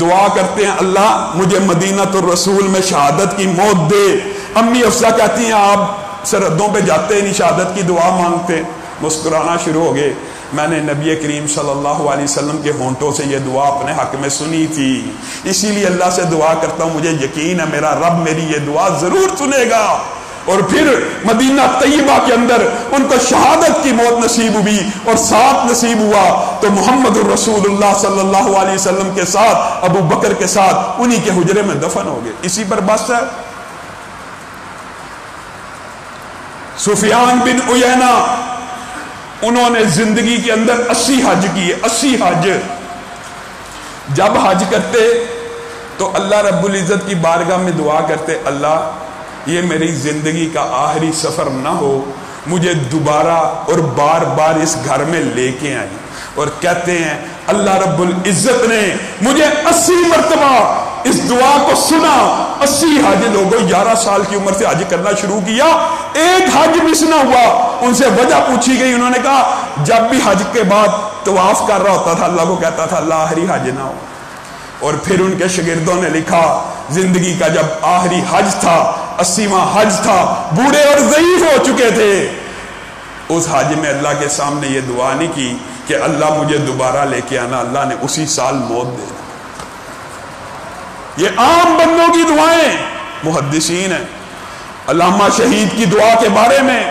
دعا کرتے ہیں اللہ مجھے مدینہ الرسول میں شہادت کی موت دے۔ امی افسا کہتی ہیں آپ سرحدوں پہ جاتے نہیں شہادت کی دعا مانگتے۔ مسکرانا شروع ہو گئے۔ میں نے نبی کریم صلی اللہ علیہ وسلم کے ہونٹوں سے یہ دعا اپنے حق میں سنی تھی، اسی لیے اللہ سے دعا کرتا ہوں، مجھے یقین ہے میرا رب میری یہ دعا ضرور سنے گا۔ اور پھر مدینہ طیبہ کے اندر ان کو شہادت کی موت نصیب ہوئی اور ساتھ نصیب ہوا تو محمد الرسول اللہ صلی اللہ علیہ وسلم کے ساتھ، ابو بکر کے ساتھ انہی کے حجرے میں دفن ہو گئے۔ اسی پر بس ہے۔ سفیان بن عیینہ، انہوں نے زندگی کے اندر 80 حج کیے، 80 حج۔ جب حج کرتے تو اللہ رب العزت کی بارگاہ میں دعا کرتے، اللہ یہ میری زندگی کا آخری سفر نہ ہو، مجھے دوبارہ اور بار بار اس گھر میں لے کے آئیں۔ اور کہتے ہیں اللہ رب العزت نے مجھے 80 مرتبہ اس دعا کو سنا۔ 80 حج، لوگوں 11 سال کی عمر سے حج کرنا شروع کیا، ایک حج مس نہ ہوا۔ ان سے وجہ پوچھی گئی، انہوں نے کہا جب بھی حج کے بعد طواف کر رہا ہوتا تھا اللہ کو کہتا تھا اللہ آخری حج نہ ہو۔ اور پھر ان کے شاگردوں نے لکھا زندگی کا جب آخری حج تھا، 80واں حج تھا، بوڑھے اور ضعیف ہو چکے تھے، اس حج میں اللہ کے سامنے یہ دعا نہیں کی کہ اللہ مجھے دوبارہ لے کے آنا، اللہ نے اسی سال موت دے دی۔ یہ عام بندوں کی دعائیں، محدثین ہیں۔ علامہ شہید کی دعا کے بارے میں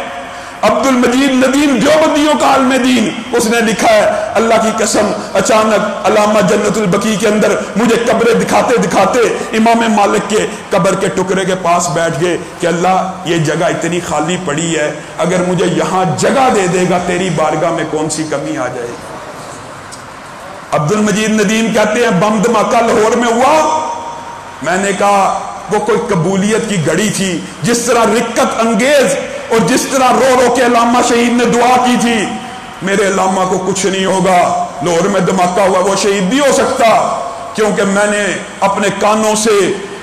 عبد المجید ندیم دیوبندیوں کا عالم دین، اس نے لکھا ہے اللہ کی قسم اچانک علامہ جنت البقیع کے اندر مجھے قبریں دکھاتے دکھاتے امام مالک کے قبر کے ٹکڑے کے پاس بیٹھ گئے کہ اللہ یہ جگہ اتنی خالی پڑی ہے، اگر مجھے یہاں جگہ دے دے گا تیری بارگاہ میں کون سی کمی آ جائے گی۔ عبد المجید ندیم کہتے ہیں بم دھماکہ لاہور میں ہوا، میں نے کہا وہ کوئی قبولیت کی گھڑی تھی، جس طرح رکت انگیز اور جس طرح رو رو کے علامہ شہید نے دعا کی تھی، میرے علامہ کو کچھ نہیں ہوگا، لاہور میں دھماکہ ہوا وہ شہید بھی ہو سکتا، کیونکہ میں نے اپنے کانوں سے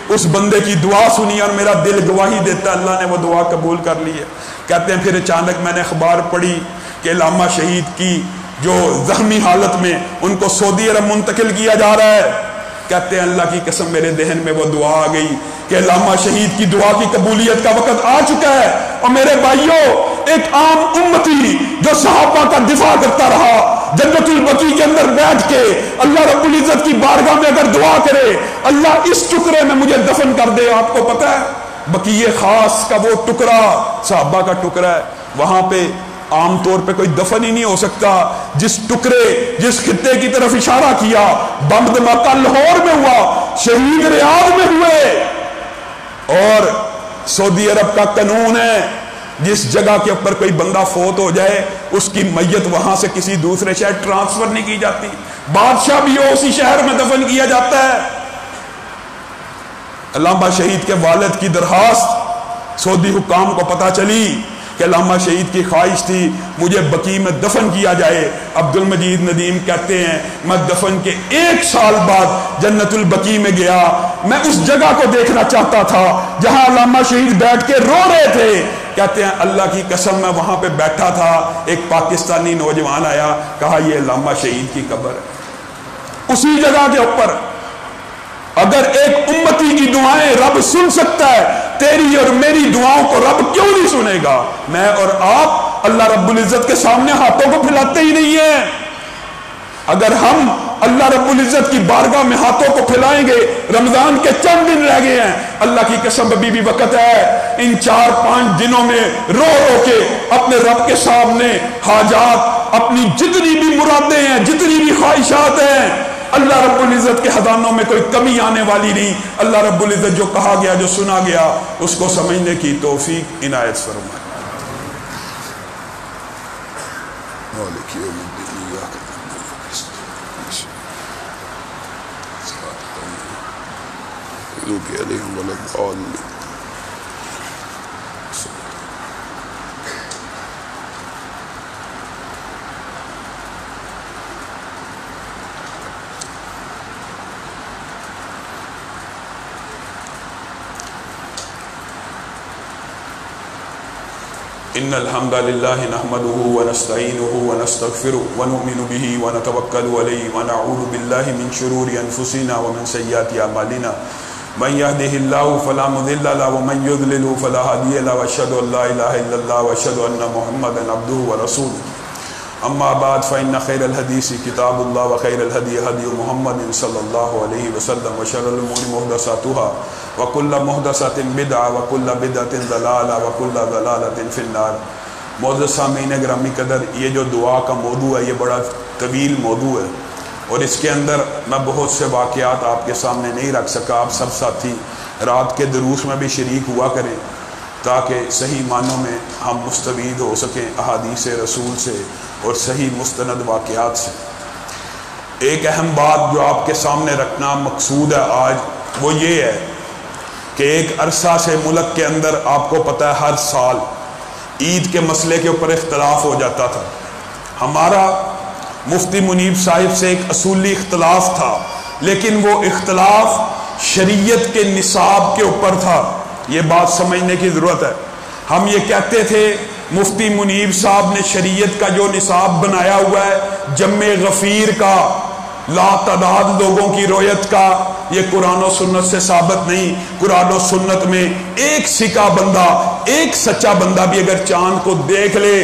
اس بندے کی دعا سنی اور میرا دل گواہی دیتا اللہ نے وہ دعا قبول کر لی ہے۔ کہتے ہیں پھر اچانک میں نے اخبار پڑھی کہ علامہ شہید کی جو زخمی حالت میں ان کو سعودی عرب منتقل کیا جا رہا ہے۔ کہتے ہیں اللہ کی قسم میرے ذہن میں وہ دعا آ گئی کہ علامہ شہید کی دعا کی قبولیت کا وقت آ چکا ہے، اور میرے بھائیوں ایک عام امتی جو صحابہ کا دفاع کرتا رہا جنت البقیع کے اندر بیٹھ کے اللہ رب العزت کی بارگاہ میں اگر دعا کرے اللہ اس ٹکڑے میں مجھے دفن کر دے، آپ کو پتہ ہے بقیع خاص کا وہ ٹکڑا صحابہ کا ٹکڑا ہے، وہاں پہ عام طور پہ کوئی دفن ہی نہیں ہو سکتا۔ جس ٹکڑے جس خطے کی طرف اشارہ کیا، بم دھماکہ لاہور میں ہوا، شہید ریاض میں ہوئے، اور سعودی عرب کا قانون ہے جس جگہ کے اوپر کوئی بندہ فوت ہو جائے اس کی میت وہاں سے کسی دوسرے شہر ٹرانسفر نہیں کی جاتی، بادشاہ بھی ہو اسی شہر میں دفن کیا جاتا ہے۔ علامہ شہید کے والد کی درخواست سعودی حکام کو پتہ چلی کہ علامہ شہید کی خواہش تھی مجھے بقیع میں دفن کیا جائے. عبد المجید ندیم کہتے ہیں میں دفن کے 1 سال بعد جنت البقیع میں گیا. میں اس جگہ کو دیکھنا چاہتا تھا جہاں علامہ شہید بیٹھ کے رو رہے تھے. کہتے ہیں اللہ کی قسم میں وہاں پہ بیٹھا تھا, ایک پاکستانی نوجوان آیا, کہا یہ علامہ شہید کی قبر ہے اسی جگہ کے اوپر. اگر ایک امتی کی دعائیں رب سن سکتا ہے, تیری اور میری دعاؤں کو رب کیوں نہیں سنے گا؟ میں اور آپ اللہ رب العزت کے سامنے ہاتھوں کو پھیلاتے ہی نہیں ہیں. اگر ہم اللہ رب العزت کی بارگاہ میں ہاتھوں کو پھیلائیں گے, رمضان کے چند دن رہ گئے ہیں, اللہ کی قسم ابھی بھی وقت ہے, ان 4-5 دنوں میں رو رو کے اپنے رب کے سامنے حاجات, اپنی جتنی بھی مرادیں ہیں, جتنی بھی خواہشات ہیں, اللہ رب العزت کے خزانوں میں کوئی کمی آنے والی نہیں. اللہ رب العزت جو کہا گیا, جو سنا گیا, اس کو سمجھنے کی توفیق عنایت فرمائے. ان الحمد لله نحمده ونستعينه ونستغفره ونؤمن به ونتوكل عليه ونعوذ بالله من شرور انفسنا ومن سيئات اعمالنا من يهده الله فلا مضل له ومن يضلل فلا هادي له واشهد ان لا اله الا الله واشهد ان محمدا عبده ورسوله. اما بعد فان خير الحديث كتاب الله وخير الهدي هدي محمد صلى الله عليه وسلم وشر الامور محدثاتها وكل محدثة بدعة وكل بدعة ضلالة وكل ضلالة في النار. معزز سامعین گرامی قدر, یہ جو دعا کا موضوع ہے یہ بڑا طویل موضوع ہے اور اس کے اندر میں بہت سے واقعات آپ کے سامنے نہیں رکھ سکا. آپ سب ساتھی رات کے دروس میں بھی شریک ہوا کریں تاکہ صحیح معنوں میں ہم مستفید ہو سکیں احادیث رسول سے اور صحیح مستند واقعات سے. ایک اہم بات جو آپ کے سامنے رکھنا مقصود ہے آج, وہ یہ ہے کہ ایک عرصہ سے ملک کے اندر آپ کو پتہ ہے ہر سال عید کے مسئلے کے اوپر اختلاف ہو جاتا تھا. ہمارا مفتی منیب صاحب سے ایک اصولی اختلاف تھا, لیکن وہ اختلاف شریعت کے نصاب کے اوپر تھا. یہ بات سمجھنے کی ضرورت ہے. ہم یہ کہتے تھے مفتی منیب صاحب نے شریعت کا جو نصاب بنایا ہوا ہے جمع غفیر کا, لا تعداد لوگوں کی رویت کا, یہ قرآن و سنت سے ثابت نہیں. قرآن و سنت میں ایک سکا بندہ, ایک سچا بندہ بھی اگر چاند کو دیکھ لے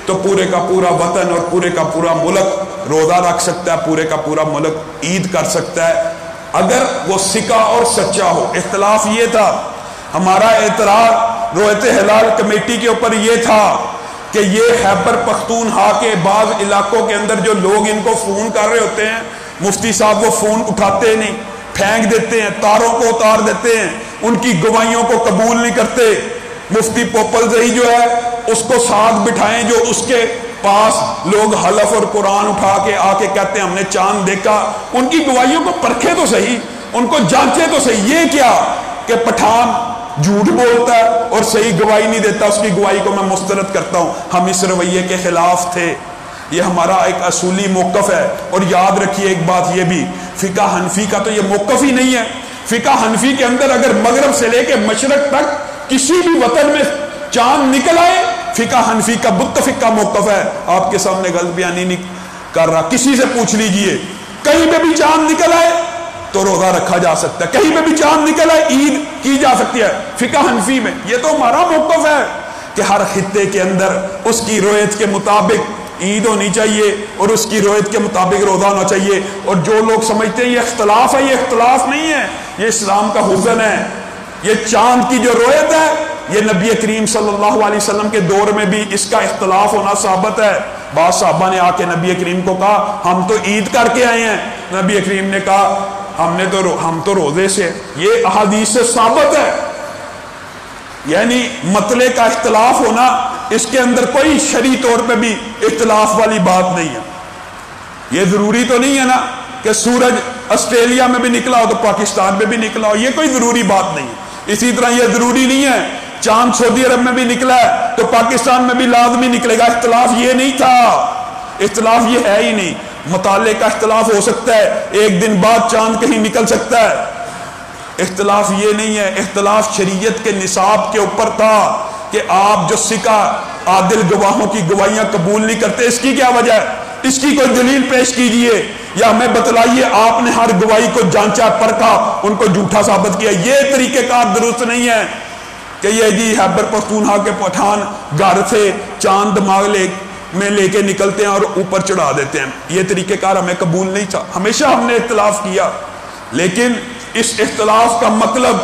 تو پورے کا پورا وطن اور پورے کا پورا ملک روزہ رکھ سکتا ہے, پورے کا پورا ملک عید کر سکتا ہے اگر وہ سکا اور سچا ہو. اختلاف یہ تھا. ہمارا اعتراض رویت ہلال کمیٹی کے اوپر یہ تھا کہ یہ خیبر پختونخوا کے بعض علاقوں کے اندر جو لوگ ان کو فون کر رہے ہوتے ہیں, مفتی صاحب وہ فون اٹھاتے نہیں, پھینک دیتے ہیں, تاروں کو اتار دیتے ہیں, ان کی گواہیوں کو قبول نہیں کرتے. مفتی پوپل زئی جو ہے اس کو ساتھ بٹھائیں, جو اس کے پاس لوگ حلف اور قرآن اٹھا کے آ کے کہتے ہیں ہم نے چاند دیکھا, ان کی گواہیوں کو پرکھے تو صحیح, ان کو جانچے تو صحیح. یہ کیا کہ پٹھان جھوٹ بولتا ہے اور صحیح گواہی نہیں دیتا, اس کی گواہی کو میں مسترد کرتا ہوں. ہم اس رویے کے خلاف تھے. یہ ہمارا ایک اصولی موقف ہے. اور یاد رکھیے ایک بات یہ بھی, فقہ حنفی کا تو یہ موقف ہی نہیں ہے. فقہ حنفی کے اندر اگر مغرب سے لے کے مشرق تک کسی بھی وطن میں چاند نکل آئے, فقہ حنفی کا متفق کا موقف ہے. آپ کے سامنے غلط بیانی نہیں کر رہا, کسی سے پوچھ لیجئے, کہیں پہ بھی چاند نکل آئے تو روزہ رکھا جا سکتا ہے, کہیں پہ بھی چاند نکل آئے عید کی جا سکتی ہے فقہ حنفی میں. یہ تو ہمارا موقف ہے کہ ہر خطے کے اندر اس کی روایت کے مطابق عید ہونی چاہیے اور اس کی روایت کے مطابق روزہ ہونا چاہیے. اور جو لوگ سمجھتے ہیں یہ اختلاف ہے, یہ اختلاف نہیں ہے, یہ اسلام کا حسن ہے. یہ چاند کی جو روایت ہے یہ نبی کریم صلی اللہ علیہ وسلم کے دور میں بھی اس کا اختلاف ہونا ثابت ہے. بعض صحابہ نے آ کے نبی کریم کو کہا ہم تو عید کر کے آئے ہیں. نبی کریم نے کہا ہم تو روزے سے. یہ احادیث سے ثابت ہے. یعنی مطلع کا اختلاف ہونا, اس کے اندر کوئی شرعی طور پہ بھی اختلاف والی بات نہیں ہے. یہ ضروری تو نہیں ہے نا کہ سورج آسٹریلیا میں بھی نکلا ہو تو پاکستان میں بھی نکلا ہو، یہ کوئی ضروری بات نہیں ہے۔ اسی طرح یہ ضروری نہیں ہے چاند سعودی عرب میں بھی نکلا ہے تو پاکستان میں بھی لازمی نکلے گا۔ اختلاف یہ نہیں تھا، اختلاف یہ ہے ہی نہیں۔ مطالعے کا اختلاف ہو سکتا ہے، ایک دن بعد چاند کہیں نکل سکتا ہے، اختلاف یہ نہیں ہے۔ اختلاف شریعت کے نصاب کے اوپر تھا کہ آپ جو سکہ عادل گواہوں کی گواہیاں قبول نہیں کرتے، اس کی کیا وجہ ہے؟ اس کی کوئی دلیل پیش کیجئے یا ہمیں بتلائیے آپ نے ہر گواہی کو جانچا پرکھا ان کو جھوٹا ثابت کیا۔ یہ طریقہ کار درست نہیں ہے کہ یہ جی خیبر پختونخوا کے پٹھان گھر سے چاند دماغ میں لے کے نکلتے ہیں اور اوپر چڑھا دیتے ہیں۔ یہ طریقہ کار ہمیں قبول نہیں تھا، ہمیشہ ہم نے اختلاف کیا، لیکن اس اختلاف کا مطلب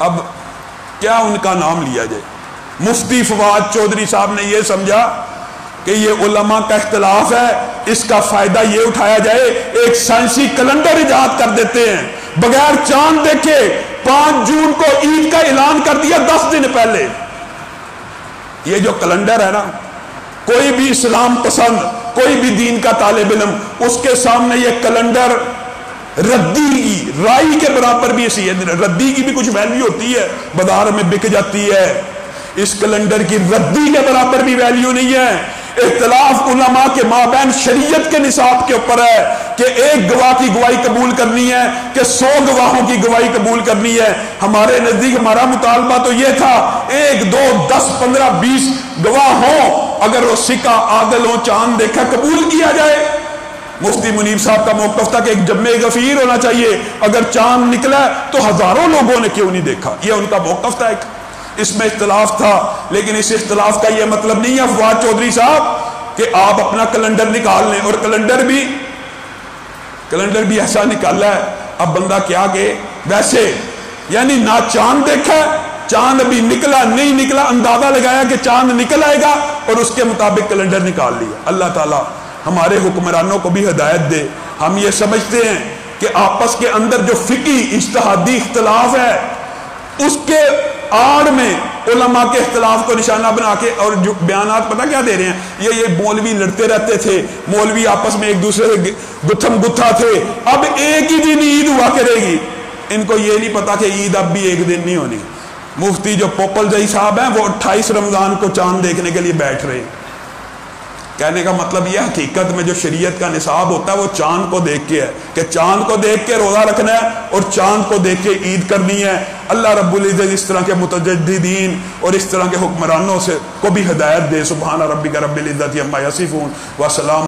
اب کیا ان کا نام لیا جائے۔ مفتی فواد چودھری صاحب نے یہ سمجھا کہ یہ علماء کا اختلاف ہے، اس کا فائدہ یہ اٹھایا جائے، ایک سائنسی کیلنڈر ایجاد کر دیتے ہیں بغیر چاند دیکھے۔ 5 جون کو عید کا اعلان کر دیا 10 دن پہلے۔ یہ جو کیلنڈر ہے نا، کوئی بھی اسلام پسند، کوئی بھی دین کا طالب علم، اس کے سامنے یہ کیلنڈر ردی کی رائی کے برابر بھی اسی ہے۔ ردی کی بھی کچھ ویلیو ہوتی ہے، بازار میں بک جاتی ہے، اس کیلنڈر کی ردی کے برابر بھی ویلیو نہیں ہے۔ اختلاف علماء کے مابین شریعت کے نصاب کے اوپر ہے کہ ایک گواہ کی گواہی قبول کرنی ہے کہ 100 گواہوں کی گواہی قبول کرنی ہے۔ ہمارے نزدیک ہمارا مطالبہ تو یہ تھا 1 2 10 15 20 گواہ ہوں، اگر وہ سکہ عادل ہوں، چاند دیکھا قبول کیا جائے۔ مفتی منیب صاحب کا موقف تھا کہ ایک جمع غفیر ہونا چاہیے، اگر چاند نکلا تو ہزاروں لوگوں نے کیوں نہیں دیکھا، یہ ان کا موقف تھا۔ اس میں اختلاف تھا، لیکن اس اختلاف کا یہ مطلب نہیں ہے فواد چودھری صاحب کہ آپ اپنا کیلنڈر نکال لیں، اور کیلنڈر بھی ایسا نکالا ہے اب بندہ کیا کہ ویسے یعنی نہ چاند دیکھا ہے، چاند ابھی نکلا نہیں نکلا، اندازہ لگایا کہ چاند نکل آئے گا اور اس کے مطابق کیلنڈر نکال لیا۔ اللہ تعالیٰ ہمارے حکمرانوں کو بھی ہدایت دے۔ ہم یہ سمجھتے ہیں کہ آپس کے اندر جو فقہی اجتہادی اختلاف ہے اس کے آڑ میں علماء کے اختلاف کو نشانہ بنا کے اور جو بیانات پتہ کیا دے رہے ہیں، یہ مولوی لڑتے رہتے تھے، مولوی آپس میں ایک دوسرے سے گتھم گتھا تھے، اب ایک ہی دن عید ہوا کرے گی۔ ان کو یہ نہیں پتا کہ عید اب بھی ایک دن نہیں ہونی۔ مفتی جو پوپل زئی صاحب ہیں وہ 28 رمضان کو چاند دیکھنے کے لیے بیٹھ رہے ہیں۔ کہنے کا مطلب یہ حقیقت میں جو شریعت کا نصاب ہوتا ہے وہ چاند کو دیکھ کے ہے کہ چاند کو دیکھ کے روزہ رکھنا ہے اور چاند کو دیکھ کے عید کرنی ہے۔ اللہ رب العزت اس طرح کے متجددین اور اس طرح کے حکمرانوں سے کو بھی ہدایت دے۔ سبحان ربک رب العزت عما یصفون وسلام